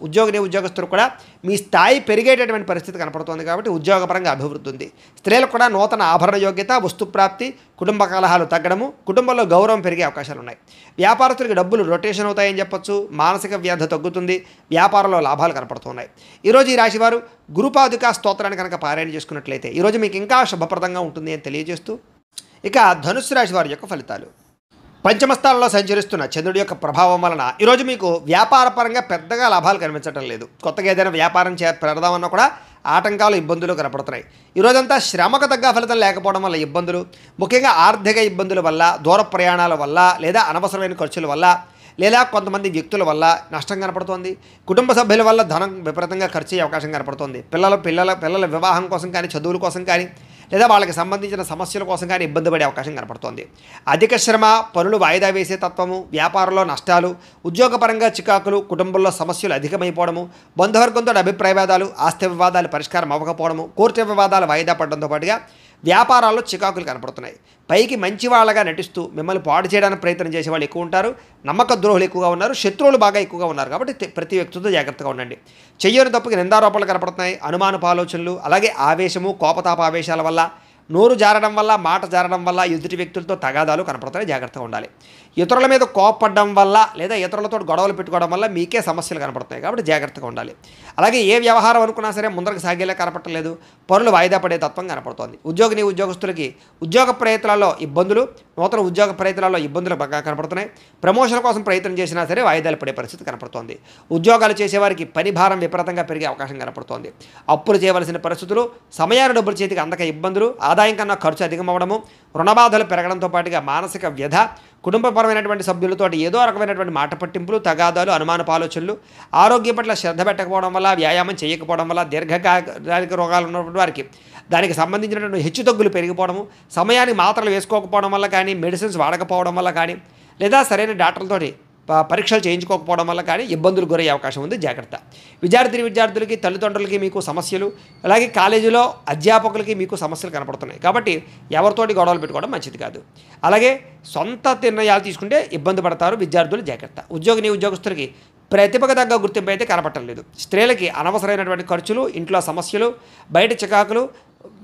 A: ఉద్యోగస్తులు కూడా మీ స్థాయి పెరిగేటటువంటి పరిస్థితి కనపడుతుంది కాబట్టి ఉద్యోగపరంగా అభివృద్ధి ఉంది. స్త్రీలకు కూడా నూతన ఆభరణ యోగ్యత, వస్తుప్రాప్తి, కుటుంబ కలహాలు తగ్గడము, కుటుంబంలో గౌరవం పెరిగే అవకాశాలు ఉన్నాయి. వ్యాపారస్తులకి డబ్బులు రొటేషన్ అవుతాయని చెప్పచ్చు. మానసిక వ్యాధి తగ్గుతుంది. వ్యాపారంలో లాభాలు కనపడుతున్నాయి. ఈరోజు ఈ రాశివారు గురుపాదుకా స్తోత్రాన్ని కనుక పారాయణ చేసుకున్నట్లయితే ఈరోజు మీకు ఇంకా శుభప్రదంగా ఉంటుంది అని తెలియజేస్తూ, ఇక ధనుస్సు రాశి వారి యొక్క ఫలితాలు. పంచమస్థానంలో సంచరిస్తున్న చంద్రుడి యొక్క ప్రభావం వలన ఈరోజు మీకు వ్యాపారపరంగా పెద్దగా లాభాలు కనిపించడం లేదు. కొత్తగా ఏదైనా వ్యాపారం పెడదామన్నా కూడా ఆటంకాలు, ఇబ్బందులు కనపడుతున్నాయి. ఈరోజంతా శ్రమకు తగ్గ ఫలితం లేకపోవడం వల్ల ఇబ్బందులు, ముఖ్యంగా ఆర్థిక ఇబ్బందుల వల్ల, దూర ప్రయాణాల వల్ల, లేదా అనవసరమైన ఖర్చుల వల్ల, లేదా కొంతమంది వ్యక్తుల వల్ల నష్టం కనపడుతోంది. కుటుంబ సభ్యుల వల్ల ధనం విపరీతంగా ఖర్చు అయ్యే అవకాశం కనపడుతోంది. పిల్లల వివాహం కోసం కానీ, చదువుల కోసం కానీ, లేదా వాళ్ళకి సంబంధించిన సమస్యల కోసం కానీ ఇబ్బంది పడే అవకాశం కనపడుతోంది. అధిక శ్రమ, పనులు వాయిదా వేసే తత్వము, వ్యాపారంలో నష్టాలు, ఉద్యోగపరంగా చికాకులు, కుటుంబంలో సమస్యలు అధికమైపోవడము, బంధువర్గంతో అభిప్రాయ భేదాలు, ఆస్తి వివాదాలు పరిష్కారం అవ్వకపోవడము, కోర్టు వివాదాలు వాయిదా పడడంతో పాటుగా వ్యాపారాల్లో చికాకులు కనపడుతున్నాయి. పైకి మంచి వాళ్ళగా నటిస్తూ మిమ్మల్ని పాడు చేయడానికి ప్రయత్నం చేసే వాళ్ళు ఎక్కువ ఉంటారు. నమ్మక ద్రోహులు ఎక్కువగా ఉన్నారు. శత్రువులు బాగా ఎక్కువగా ఉన్నారు. కాబట్టి ప్రతి వ్యక్తితో జాగ్రత్తగా ఉండండి. చెయ్యని తప్పుకి నిందారోపణలు కనపడుతున్నాయి. అనుమానపు ఆలోచనలు, అలాగే ఆవేశము, కోపతాప ఆవేశాల వల్ల, నోరు జారడం వల్ల, మాట జారడం వల్ల ఎదుటి వ్యక్తులతో తగాదాలు కనపడుతున్నాయి. జాగ్రత్తగా ఉండాలి. ఇతరుల మీద కోపపడడం వల్ల లేదా ఇతరులతో గొడవలు పెట్టుకోవడం వల్ల మీకే సమస్యలు కనపడుతున్నాయి. కాబట్టి జాగ్రత్తగా ఉండాలి. అలాగే ఏ వ్యవహారం అనుకున్నా సరే ముందరకు సాగేలా కనపడలేదు. పనులు వాయిదా పడే తత్వం కనపడుతోంది. ఉద్యోగస్తులకి ఉద్యోగ ప్రయత్నాల్లో ఇబ్బందులు, నూతన ఉద్యోగ ప్రయత్నాల్లో ఇబ్బందులు బాగా కనపడుతున్నాయి. ప్రమోషన్ కోసం ప్రయత్నం చేసినా సరే వాయిదాలు పడే పరిస్థితి కనపడుతోంది. ఉద్యోగాలు చేసేవారికి పని భారం విపరీతంగా పెరిగే అవకాశం కనపడుతోంది. అప్పులు చేయవలసిన పరిస్థితులు, సమయాన్ని డబ్బులు చేతికి అందక ఇబ్బందులు, ఆదాయం కన్నా ఖర్చు అధికమవడము, రుణబాధలు పెరగడంతో పాటుగా మానసిక వ్యధ, కుటుంబపరమైనటువంటి సభ్యులతో ఏదో రకమైనటువంటి మాట పట్టింపులు, తగాదాలు, అనుమానపు ఆలోచనలు, ఆరోగ్యం పట్ల శ్రద్ధ పెట్టకపోవడం వల్ల, వ్యాయామం చేయకపోవడం వల్ల, దీర్ఘకాలిక రోగాలు ఉన్నటువంటి వారికి దానికి సంబంధించినటువంటి హెచ్చుతగ్గులు పెరిగిపోవడము, సమయానికి మాత్రలు వేసుకోకపోవడం వల్ల కానీ, మెడిసిన్స్ వాడకపోవడం వల్ల కానీ, లేదా సరైన డాక్టర్లతోటి పరీక్షలు చేయించుకోకపోవడం వల్ల కానీ ఇబ్బందులు గురయ్యే అవకాశం ఉంది. జాగ్రత్త. విద్యార్థులకి, తల్లిదండ్రులకి మీకు సమస్యలు, అలాగే కాలేజీలో అధ్యాపకులకి మీకు సమస్యలు కనపడుతున్నాయి. కాబట్టి ఎవరితోటి గొడవలు పెట్టుకోవడం మంచిది కాదు. అలాగే సొంత నిర్ణయాలు తీసుకుంటే ఇబ్బంది పడతారు విద్యార్థులు. జాగ్రత్త. ఉద్యోగస్తులకి ప్రతిభకు తగ్గ గుర్తింపు అయితే కనపడటం లేదు. స్త్రీలకి అనవసరమైనటువంటి ఖర్చులు, ఇంట్లో సమస్యలు, బయట చికాకులు,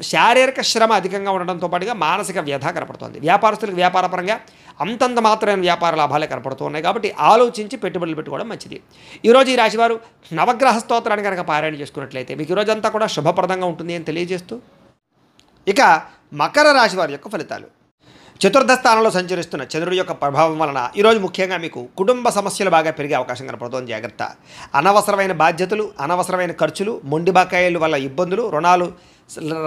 A: శారీరక శ్రమ అధికంగా ఉండడంతో పాటుగా మానసిక వ్యధ కనపడుతుంది. వ్యాపారస్తులకు వ్యాపారపరంగా అంతంత మాత్రమైన వ్యాపార లాభాలే కనపడుతూ ఉన్నాయి. కాబట్టి ఆలోచించి పెట్టుబడులు పెట్టుకోవడం మంచిది. ఈరోజు ఈ రాశివారు నవగ్రహ స్తోత్రాన్ని కనుక పారాయణ చేసుకున్నట్లయితే మీకు ఈరోజంతా కూడా శుభప్రదంగా ఉంటుంది అని తెలియజేస్తూ, ఇక మకర రాశి వారి యొక్క ఫలితాలు. చతుర్థ స్థానంలో సంచరిస్తున్న చంద్రుడి యొక్క ప్రభావం వలన ఈరోజు ముఖ్యంగా మీకు కుటుంబ సమస్యలు బాగా పెరిగే అవకాశం కనపడుతోంది. జాగ్రత్త. అనవసరమైన బాధ్యతలు, అనవసరమైన ఖర్చులు, మొండి బకాయిల వల్ల ఇబ్బందులు, రుణాలు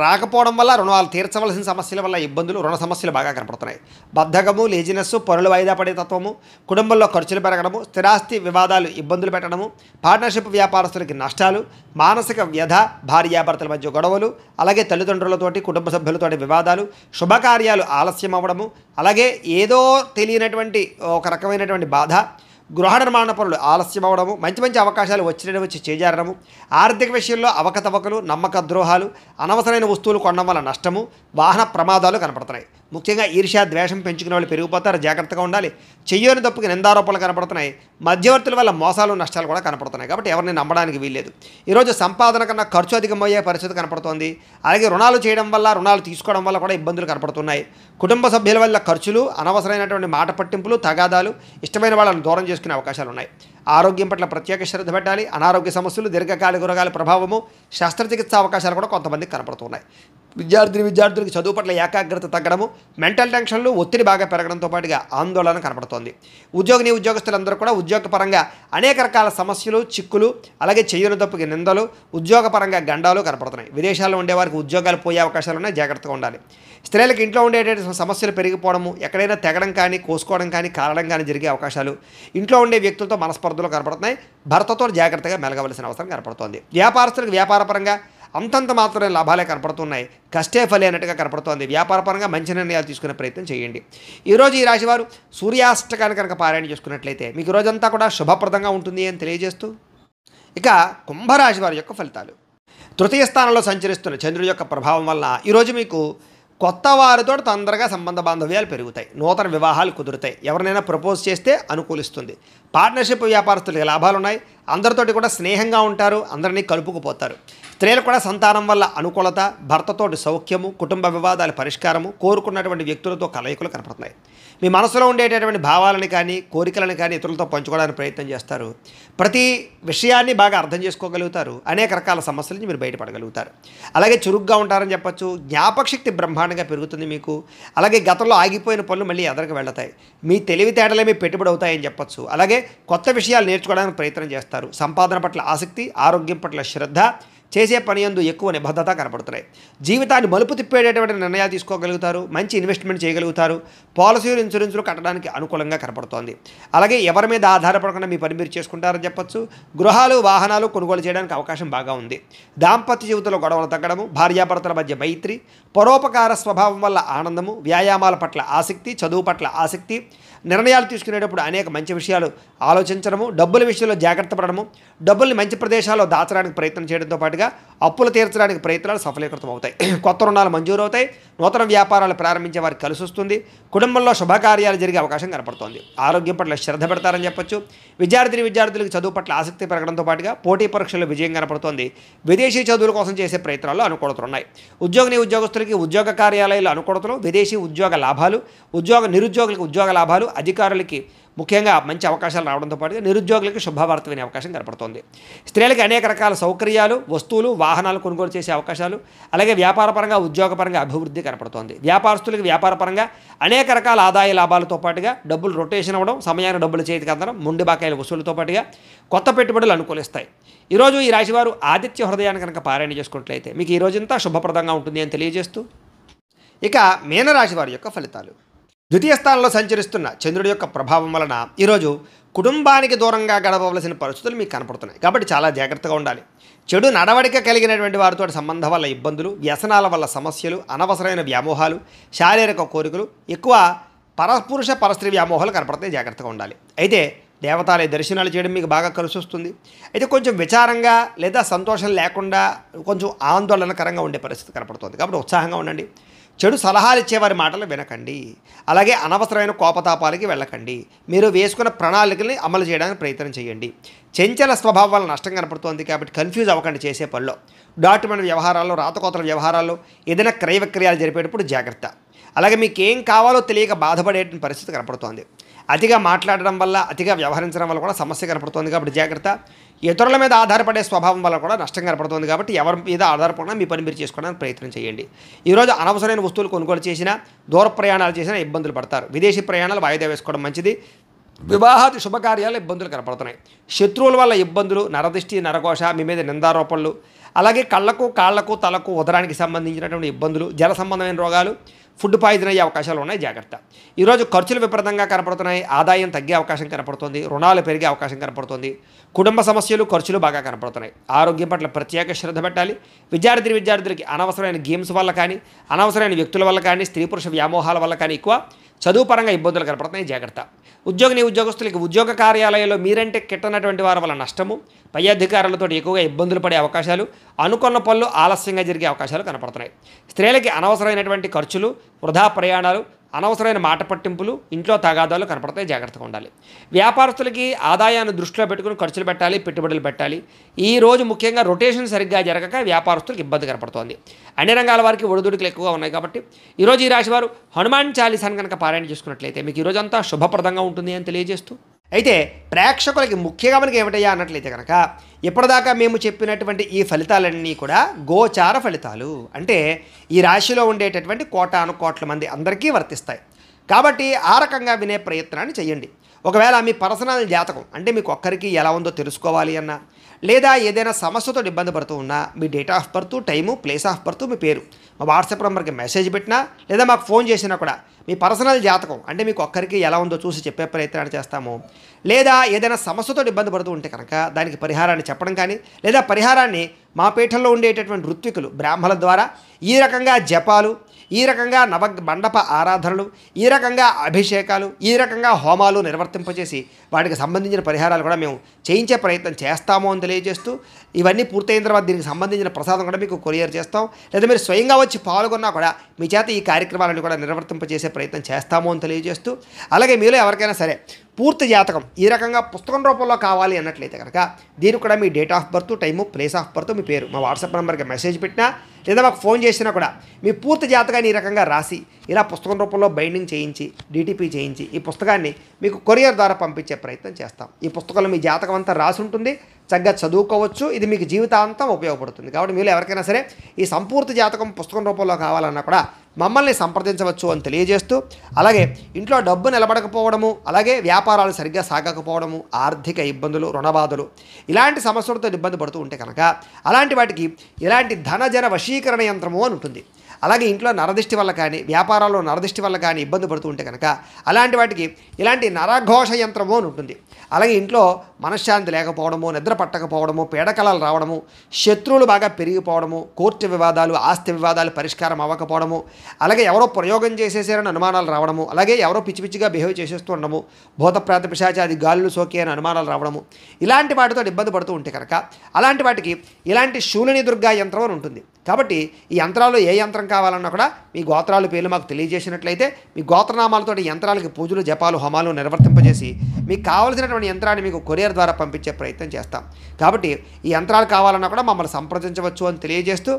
A: రాకపోవడం వల్ల, రుణాలు తీర్చవలసిన సమస్యల వల్ల ఇబ్బందులు, రుణ సమస్యలు బాగా కనపడుతున్నాయి. బద్ధకము, లేజినెస్, పనులు వాయిదా పడే తత్వము, కుటుంబంలో ఖర్చులు పెరగడము, స్థిరాస్తి వివాదాలు ఇబ్బందులు పెట్టడము, పార్ట్నర్షిప్ వ్యాపారస్తులకి నష్టాలు, మానసిక వ్యధ, భార్యాభర్తల మధ్య గొడవలు, అలాగే తల్లిదండ్రులతోటి, కుటుంబ సభ్యులతోటి వివాదాలు, శుభకార్యాలు ఆలస్యం అవ్వడము, అలాగే ఏదో తెలియనటువంటి ఒక రకమైనటువంటి బాధ, గృహ నిర్మాణ పనులు ఆలస్యం అవ్వడము, మంచి అవకాశాలు వచ్చి చేజారడము, ఆర్థిక విషయంలో అవకతవకలు, నమ్మక ద్రోహాలు, అనవసరమైన వస్తువులు కొనడం వల్ల నష్టము, వాహన ప్రమాదాలు కనపడుతున్నాయి. ముఖ్యంగా ఈర్ష్య, ద్వేషం పెంచుకునే వాళ్ళు పెరిగిపోతారు. జాగ్రత్తగా ఉండాలి. చెయ్యని తప్పుకి నిందారోపణలు కనపడుతున్నాయి. మధ్యవర్తుల వల్ల మోసాలు, నష్టాలు కూడా కనపడుతున్నాయి. కాబట్టి ఎవరిని నమ్మడానికి వీల్లేదు. ఈరోజు సంపాదన కన్నా ఖర్చు అధికమయ్యే పరిస్థితి కనపడుతోంది. అలాగే రుణాలు చేయడం వల్ల, రుణాలు తీసుకోవడం వల్ల కూడా ఇబ్బందులు కనపడుతున్నాయి. కుటుంబ సభ్యుల వల్ల ఖర్చులు, అనవసరమైనటువంటి మాట పట్టింపులు, తగాదాలు, ఇష్టమైన వాళ్ళని దూరం చేసుకునే అవకాశాలు ఉన్నాయి. ఆరోగ్యం పట్ల ప్రత్యేక శ్రద్ధ పెట్టాలి. అనారోగ్య సమస్యలు, దీర్ఘకాలిక రోగాల ప్రభావము, శస్త్రచికిత్స అవకాశాలు కూడా కొంతమందికి కనపడుతున్నాయి. విద్యార్థులకి చదువు పట్ల ఏకాగ్రత తగ్గడము, మెంటల్ టెన్షన్లు, ఒత్తిడి బాగా పెరగడంతో పాటుగా ఆందోళన కనపడుతోంది. ఉద్యోగస్తులందరూ కూడా ఉద్యోగపరంగా అనేక రకాల సమస్యలు, చిక్కులు, అలాగే చెయ్యని తప్పుకి నిందలు, ఉద్యోగపరంగా గండాలు కనపడుతున్నాయి. విదేశాల్లో ఉండేవారికి ఉద్యోగాలు పోయే అవకాశాలు ఉన్నాయి. జాగ్రత్తగా ఉండాలి. స్త్రీలకు ఇంట్లో ఉండేటువంటి సమస్యలు పెరిగిపోవడము, ఎక్కడైనా తెగడం కానీ, కోసుకోవడం కానీ, కారడం కానీ జరిగే అవకాశాలు, ఇంట్లో ఉండే వ్యక్తులతో మనస్పర్ధలు కనపడుతున్నాయి. భర్తతో జాగ్రత్తగా మెలగవలసిన అవసరం కనపడుతోంది. వ్యాపారస్తులకు వ్యాపారపరంగా అంతంత మాత్రమే లాభాలే కనపడుతున్నాయి. కష్టే ఫలి అన్నట్టుగా కనపడుతోంది. వ్యాపారపరంగా మంచి నిర్ణయాలు తీసుకునే ప్రయత్నం చేయండి. ఈరోజు ఈ రాశివారు సూర్యాష్టకాన్ని కనుక పారాయణ చేసుకున్నట్లయితే మీకు రోజంతా కూడా శుభప్రదంగా ఉంటుంది అని తెలియజేస్తూ, ఇక కుంభరాశి వారి యొక్క ఫలితాలు. తృతీయ స్థానంలో సంచరిస్తున్న చంద్రుడి యొక్క ప్రభావం వల్ల ఈరోజు మీకు కొత్త వారితో తొందరగా సంబంధ బాంధవ్యాలు పెరుగుతాయి. నూతన వివాహాలు కుదురుతాయి. ఎవరినైనా ప్రపోజ్ చేస్తే అనుకూలిస్తుంది. పార్ట్నర్షిప్ వ్యాపారస్తులకి లాభాలు ఉన్నాయి. అందరితోటి కూడా స్నేహంగా ఉంటారు. అందరినీ కలుపుకుపోతారు. స్త్రీలు కూడా సంతానం వల్ల అనుకూలత, భర్తతోటి సౌఖ్యము, కుటుంబ వివాదాల పరిష్కారము, కోరుకున్నటువంటి వ్యక్తులతో కలయికలు కనపడుతున్నాయి. మీ మనసులో ఉండేటటువంటి భావాలని కానీ, కోరికలను కానీ ఇతరులతో పంచుకోవడానికి ప్రయత్నం చేస్తారు. ప్రతి విషయాన్ని బాగా అర్థం చేసుకోగలుగుతారు. అనేక రకాల సమస్యల నుంచి మీరు బయటపడగలుగుతారు. అలాగే చురుగ్గా ఉంటారని చెప్పచ్చు. జ్ఞాపకశక్తి బ్రహ్మాండంగా పెరుగుతుంది మీకు. అలాగే గతంలో ఆగిపోయిన పనులు మళ్ళీ ఎదరికి వెళతాయి. మీ తెలివితేటలే మీ పెట్టుబడి అవుతాయని చెప్పచ్చు. అలాగే కొత్త విషయాలు నేర్చుకోవడానికి ప్రయత్నం చేస్తారు. సంపాదన పట్ల ఆసక్తి, ఆరోగ్యం పట్ల శ్రద్ధ, చేసే పని యందు ఎక్కువ నిబద్ధత కనపడుతున్నాయి. జీవితాన్ని మలుపు తిప్పేటటువంటి నిర్ణయాలు తీసుకోగలుగుతారు. మంచి ఇన్వెస్ట్మెంట్ చేయగలుగుతారు. పాలసీలు, ఇన్సూరెన్సులు కట్టడానికి అనుకూలంగా కనపడుతోంది. అలాగే ఎవరి మీద ఆధారపడకుండా మీ పని మీరు చేసుకుంటారని చెప్పచ్చు. గృహాలు, వాహనాలు కొనుగోలు చేయడానికి అవకాశం బాగా ఉంది. దాంపత్య జీవితంలో గొడవలు తగ్గడము, భార్యాభర్తల మధ్య మైత్రి, పరోపకార స్వభావం వల్ల ఆనందము, వ్యాయామాల పట్ల ఆసక్తి, చదువు పట్ల ఆసక్తి, నిర్ణయాలు తీసుకునేటప్పుడు అనేక మంచి విషయాలు ఆలోచించడము, డబ్బుల విషయంలో జాగ్రత్త పడడము, డబ్బుల్ని మంచి ప్రదేశాల్లో దాచడానికి ప్రయత్నం చేయడంతో పాటుగా పాటుగా అప్పులు తీర్చడానికి ప్రయత్నాలు సఫలీకృతం అవుతాయి. కొత్త రుణాలు మంజూరు అవుతాయి. నూతన వ్యాపారాలు ప్రారంభించే వారికి కలిసి వస్తుంది. కుటుంబంలో శుభకార్యాలు జరిగే అవకాశం కనపడుతోంది. ఆరోగ్యం పట్ల శ్రద్ధ పెడతారని చెప్పొచ్చు. విద్యార్థులకు చదువు పట్ల ఆసక్తి పెరగడంతో పాటుగా పోటీ పరీక్షల్లో విజయం కనపడుతోంది. విదేశీ చదువుల కోసం చేసే ప్రయత్నాల్లో అనుకూలతలు ఉన్నాయి. ఉద్యోగస్తులకి ఉద్యోగ కార్యాలయాల్లో అనుకూలతలు, విదేశీ ఉద్యోగ లాభాలు, నిరుద్యోగులకు ఉద్యోగ లాభాలు, అధికారులకి ముఖ్యంగా మంచి అవకాశాలు రావడంతో పాటుగా నిరుద్యోగులకు శుభవార్త వినే అవకాశం కనపడుతోంది. స్త్రీలకు అనేక రకాల సౌకర్యాలు, వస్తువులు, వాహనాలు కొనుగోలు చేసే అవకాశాలు, అలాగే వ్యాపారపరంగా ఉద్యోగపరంగా అభివృద్ధి కనపడుతోంది. వ్యాపారస్తులకు వ్యాపారపరంగా అనేక రకాల ఆదాయ లాభాలతో పాటుగా డబ్బులు రొటేషన్ అవ్వడం, సమయానికి డబ్బులు చేతికి అందడం, మొండి బాకాయల వసూలుతో పాటుగా కొత్త పెట్టుబడులు అనుకూలిస్తాయి. ఈరోజు ఈ రాశివారు ఆదిత్య హృదయాన్ని కనుక పారాయణ చేసుకున్నట్లయితే మీకు ఈ రోజంతా శుభప్రదంగా ఉంటుంది అని తెలియజేస్తూ, ఇక మీనరాశి వారి యొక్క ఫలితాలు. ద్వితీయ స్థానంలో సంచరిస్తున్న చంద్రుడి యొక్క ప్రభావం వలన ఈరోజు కుటుంబానికి దూరంగా గడపవలసిన పరిస్థితులు మీకు కనపడుతున్నాయి. కాబట్టి చాలా జాగ్రత్తగా ఉండాలి. చెడు నడవడిక కలిగినటువంటి వారితో సంబంధం వల్ల ఇబ్బందులు, వ్యసనాల వల్ల సమస్యలు, అనవసరమైన వ్యామోహాలు, శారీరక కోరికలు, ఎక్కువ పరపురుష పరస్త్రీ వ్యామోహాలు కనపడతాయి. జాగ్రత్తగా ఉండాలి. అయితే దేవతాలయ దర్శనాలు చేయడం మీకు బాగా కలిసి వస్తుంది. అయితే కొంచెం విచారంగా లేదా సంతోషం లేకుండా కొంచెం ఆందోళనకరంగా ఉండే పరిస్థితి కనపడుతుంది. కాబట్టి ఉత్సాహంగా ఉండండి. చెడు సలహాలు ఇచ్చేవారి మాటలు వినకండి. అలాగే అనవసరమైన కోపతాపాలకి వెళ్ళకండి. మీరు వేసుకున్న ప్రణాళికల్ని అమలు చేయడానికి ప్రయత్నం చేయండి. చంచల స్వభావం వల్ల నష్టం కనపడుతోంది. కాబట్టి కన్ఫ్యూజ్ అవ్వకండి చేసే పనిలో. డాక్యుమెంట్ వ్యవహారాల్లో, రాతకోతల వ్యవహారాల్లో, ఏదైనా క్రయ విక్రయాలు జరిపేటప్పుడు జాగ్రత్త. అలాగే మీకు ఏం కావాలో తెలియక బాధపడే పరిస్థితి కనపడుతోంది. అతిగా మాట్లాడడం వల్ల, అతిగా వ్యవహరించడం వల్ల కూడా సమస్య కనపడుతోంది. కాబట్టి జాగ్రత్త. ఇతరుల మీద ఆధారపడే స్వభావం వల్ల కూడా నష్టం కనపడుతుంది. కాబట్టి ఎవరి మీద ఆధారపడినా మీ పని మీరు చేసుకోవడానికి ప్రయత్నం చేయండి. ఈరోజు అనవసరమైన వస్తువులు కొనుగోలు చేసినా, దూర ప్రయాణాలు చేసినా ఇబ్బందులు పడతారు. విదేశీ ప్రయాణాలు వాయిదా వేసుకోవడం మంచిది. వివాహాది శుభకార్యాలు ఇబ్బందులు కనపడుతున్నాయి. శత్రువుల వల్ల ఇబ్బందులు, నరదిష్టి, నరఘోష, మీ మీద నిందారోపణలు, అలాగే కళ్ళకు, కాళ్లకు, తలకు, ఉదరానికి సంబంధించినటువంటి ఇబ్బందులు, జల సంబంధమైన రోగాలు, ఫుడ్ పాయిజన్ అయ్యే అవకాశాలు ఉన్నాయి. జాగ్రత్త. ఈరోజు ఖర్చులు విపరీతంగా కనపడుతున్నాయి. ఆదాయం తగ్గే అవకాశం కనపడుతుంది. రుణాలు పెరిగే అవకాశం కనపడుతుంది. కుటుంబ సమస్యలు, ఖర్చులు బాగా కనపడుతున్నాయి. ఆరోగ్యం పట్ల ప్రత్యేక శ్రద్ధ పెట్టాలి. విద్యార్థులకి అనవసరమైన గేమ్స్ వల్ల కానీ, అనవసరమైన వ్యక్తుల వల్ల కానీ, స్త్రీ పురుష వ్యామోహాల వల్ల కానీ ఎక్కువ చదువు పరంగా ఇబ్బందులు కనపడుతున్నాయి. జాగ్రత్త. ఉద్యోగస్తులకి ఉద్యోగ కార్యాలయాల్లో మీరంటే కిట్టనటువంటి వారి వల్ల నష్టము, పై అధికారులతో ఎక్కువగా ఇబ్బందులు పడే అవకాశాలు, అనుకున్న పనులు ఆలస్యంగా జరిగే అవకాశాలు కనపడుతున్నాయి. స్త్రీలకి అనవసరమైనటువంటి ఖర్చులు, వృధా ప్రయాణాలు, అనవసరమైన మాట పట్టింపులు, ఇంట్లో తగాదాలు కనపడతాయి. జాగ్రత్తగా ఉండాలి. వ్యాపారస్తులకి ఆదాయాన్ని దృష్టిలో పెట్టుకుని ఖర్చులు పెట్టాలి, పెట్టుబడులు పెట్టాలి. ఈ రోజు ముఖ్యంగా రొటేషన్ సరిగ్గా జరగక వ్యాపారస్తులకు ఇబ్బంది కనపడుతోంది. అన్ని రంగాల వారికి ఒడిదుడుకులు ఎక్కువగా ఉన్నాయి. కాబట్టి ఈరోజు ఈ రాశి వారు హనుమాన్ చాలీసాను కనుక పారాయణ చేసుకున్నట్లయితే మీకు ఈరోజు అంతా శుభప్రదంగా ఉంటుంది అని తెలియజేస్తూ, అయితే ప్రేక్షకులకి ముఖ్యంగా మనకి ఏమిటయ్యా అన్నట్లయితే కనుక ఇప్పటిదాకా మేము చెప్పినటువంటి ఈ ఫలితాలన్నీ కూడా గోచార ఫలితాలు. అంటే ఈ రాశిలో ఉండేటటువంటి కోటాను కోట్ల మంది అందరికీ వర్తిస్తాయి. కాబట్టి ఆ రకంగా వినే ప్రయత్నాన్ని చేయండి. ఒకవేళ మీ పర్సనల్ జాతకం అంటే మీకు ఒక్కరికి ఎలా ఉందో తెలుసుకోవాలి అన్నా, లేదా ఏదైనా సమస్యతో ఇబ్బంది పడుతూ ఉన్నా మీ date of birth, time, place of birth, మీ పేరు మా వాట్సాప్ నెంబర్కి మెసేజ్ పెట్టినా లేదా మాకు ఫోన్ చేసినా కూడా మీ పర్సనల్ జాతకం అంటే మీకు ఒక్కరికి ఎలా ఉందో చూసి చెప్పే ప్రయత్నాన్ని చేస్తాము. లేదా ఏదైనా సమస్యతో ఇబ్బంది పడుతూ ఉంటే కనుక దానికి పరిహారాన్ని చెప్పడం కానీ, లేదా పరిహారాన్ని మా పీఠంలో ఉండేటటువంటి ఋత్వికులు బ్రాహ్మణుల ద్వారా ఈ రకంగా జపాలు, ఈ రకంగా మండప ఆరాధనలు, ఈ రకంగా అభిషేకాలు, ఈ రకంగా హోమాలు నిర్వర్తింపజేసి వాటికి సంబంధించిన పరిహారాలు కూడా మేము చేయించే ప్రయత్నం చేస్తాము అని తెలియజేస్తూ, ఇవన్నీ పూర్తయిన తర్వాత దీనికి సంబంధించిన ప్రసాదం కూడా మీకు కొరియర్ చేస్తాం. లేదా మీరు స్వయంగా వచ్చి పాల్గొన్నా కూడా మీ చేత ఈ కార్యక్రమాలను కూడా నిర్వర్తింపజేసే ప్రయత్నం చేస్తాము అని తెలియజేస్తూ, అలాగే మీలో ఎవరికైనా సరే పూర్తి జాతకం ఈ రకంగా పుస్తకం రూపంలో కావాలి అన్నట్లయితే కనుక దీనికి కూడా మీ date of birth, time, place of birth, మీ పేరు మా వాట్సాప్ నెంబర్కి మెసేజ్ పెట్టినా లేదా మాకు ఫోన్ చేసినా కూడా మీ పూర్తి జాతకాన్ని ఈ రకంగా రాసి ఇలా పుస్తకం రూపంలో బైండింగ్ చేయించి, డిటిపి చేయించి ఈ పుస్తకాన్ని మీకు కొరియర్ ద్వారా పంపించే ప్రయత్నం చేస్తాం. ఈ పుస్తకంలో మీ జాతకం అంతా రాసి ఉంటుంది. చక్కగా చదువుకోవచ్చు. ఇది మీకు జీవితాంతం ఉపయోగపడుతుంది. కాబట్టి మీరు ఎవరికైనా సరే ఈ సంపూర్తి జాతకం పుస్తకం రూపంలో కావాలన్నా కూడా మమ్మల్ని సంప్రదించవచ్చు అని తెలియజేస్తూ, అలాగే ఇంట్లో డబ్బు నిలబడకపోవడము, అలాగే వ్యాపారాలు సరిగ్గా సాగకపోవడము, ఆర్థిక ఇబ్బందులు, రుణబాధలు ఇలాంటి సమస్యలతో ఇబ్బంది పడుతూ ఉంటే కనుక అలాంటి వాటికి ఇలాంటి ధనజన వశీకరణ యంత్రము అని ఉంటుంది. అలాగే ఇంట్లో నరదిష్టి వల్ల కానీ వ్యాపారాల్లో నరదిష్టి వల్ల కానీ ఇబ్బంది పడుతూ ఉంటే కనుక అలాంటి వాటికి ఇలాంటి నరఘోష యంత్రము అని ఉంటుంది. అలాగే ఇంట్లో మనశ్శాంతి లేకపోవడము, నిద్ర పట్టకపోవడము, పీడకలలు రావడము, శత్రువులు బాగా పెరిగిపోవడము, కోర్టు వివాదాలు, ఆస్తి వివాదాలు పరిష్కారం అవ్వకపోవడము, అలాగే ఎవరో ప్రయోగం చేసేసారని అనుమానాలు రావడము, అలాగే ఎవరో పిచ్చి పిచ్చిగా బిహేవ్ చేసేస్తూ ఉండడము, భూతప్రేత పిశాచాది గాలులు సోకి అని అనుమానాలు రావడము, ఇలాంటి వాటితో ఇబ్బంది పడుతూ ఉంటే కనుక అలాంటి వాటికి ఇలాంటి శూలిని దుర్గా యంత్రం అని ఉంటుంది. కాబట్టి ఈ యంత్రాల్లో ఏ యంత్రం కావాలన్నా కూడా మీ గోత్రాల పేర్లు మాకు తెలియజేసినట్లయితే మీ గోత్రనామాలతో యంత్రాలకి పూజలు, జపాలు, హోమాలు నిర్వర్తింపజేసి మీకు కావలసినటువంటి యంత్రాన్ని మీకు కొరియర్ ద్వారా పంపించే ప్రయత్నం చేస్తాం. కాబట్టి ఈ యంత్రాలు కావాలన్నా కూడా మమ్మల్ని సంప్రదించవచ్చు అని తెలియజేస్తూ,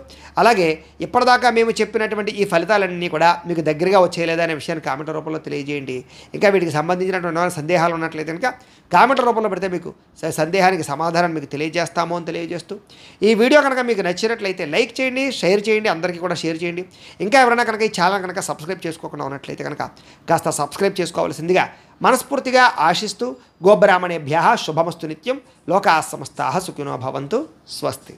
A: అలాగే ఇప్పటిదాకా మేము చెప్పినటువంటి ఈ ఫలితాలన్నీ కూడా మీకు దగ్గరగా వచ్చేయలేదా అనే విషయాన్ని కామెంట్ రూపంలో తెలియజేయండి. ఇంకా వీటికి సంబంధించినటువంటి సందేహాలు ఉన్నట్లయితే కనుక కామెంట్ రూపంలో పెడితే మీకు సందేహానికి సమాధానం మీకు తెలియజేస్తాము అని తెలియజేస్తూ, ఈ వీడియో కనుక మీకు నచ్చినట్లయితే లైక్ చేయండి, షేర్ చేయండి, అందరికీ కూడా షేర్ చేయండి. ఇంకా ఎవరైనా కనుక ఈ ఛానల్ కనుక సబ్స్క్రైబ్ చేసుకోకుండా ఉన్నట్లయితే కనుక కాస్త సబ్స్క్రైబ్ చేసుకోవాల్సిందిగా మనస్ఫూర్తిగా ఆశిస్తూ, గోబ్రాహ్మణేభ్యః శుభమస్తు నిత్యం, లోకాః సమస్తాః సుఖినో భవంతు. స్వస్తి.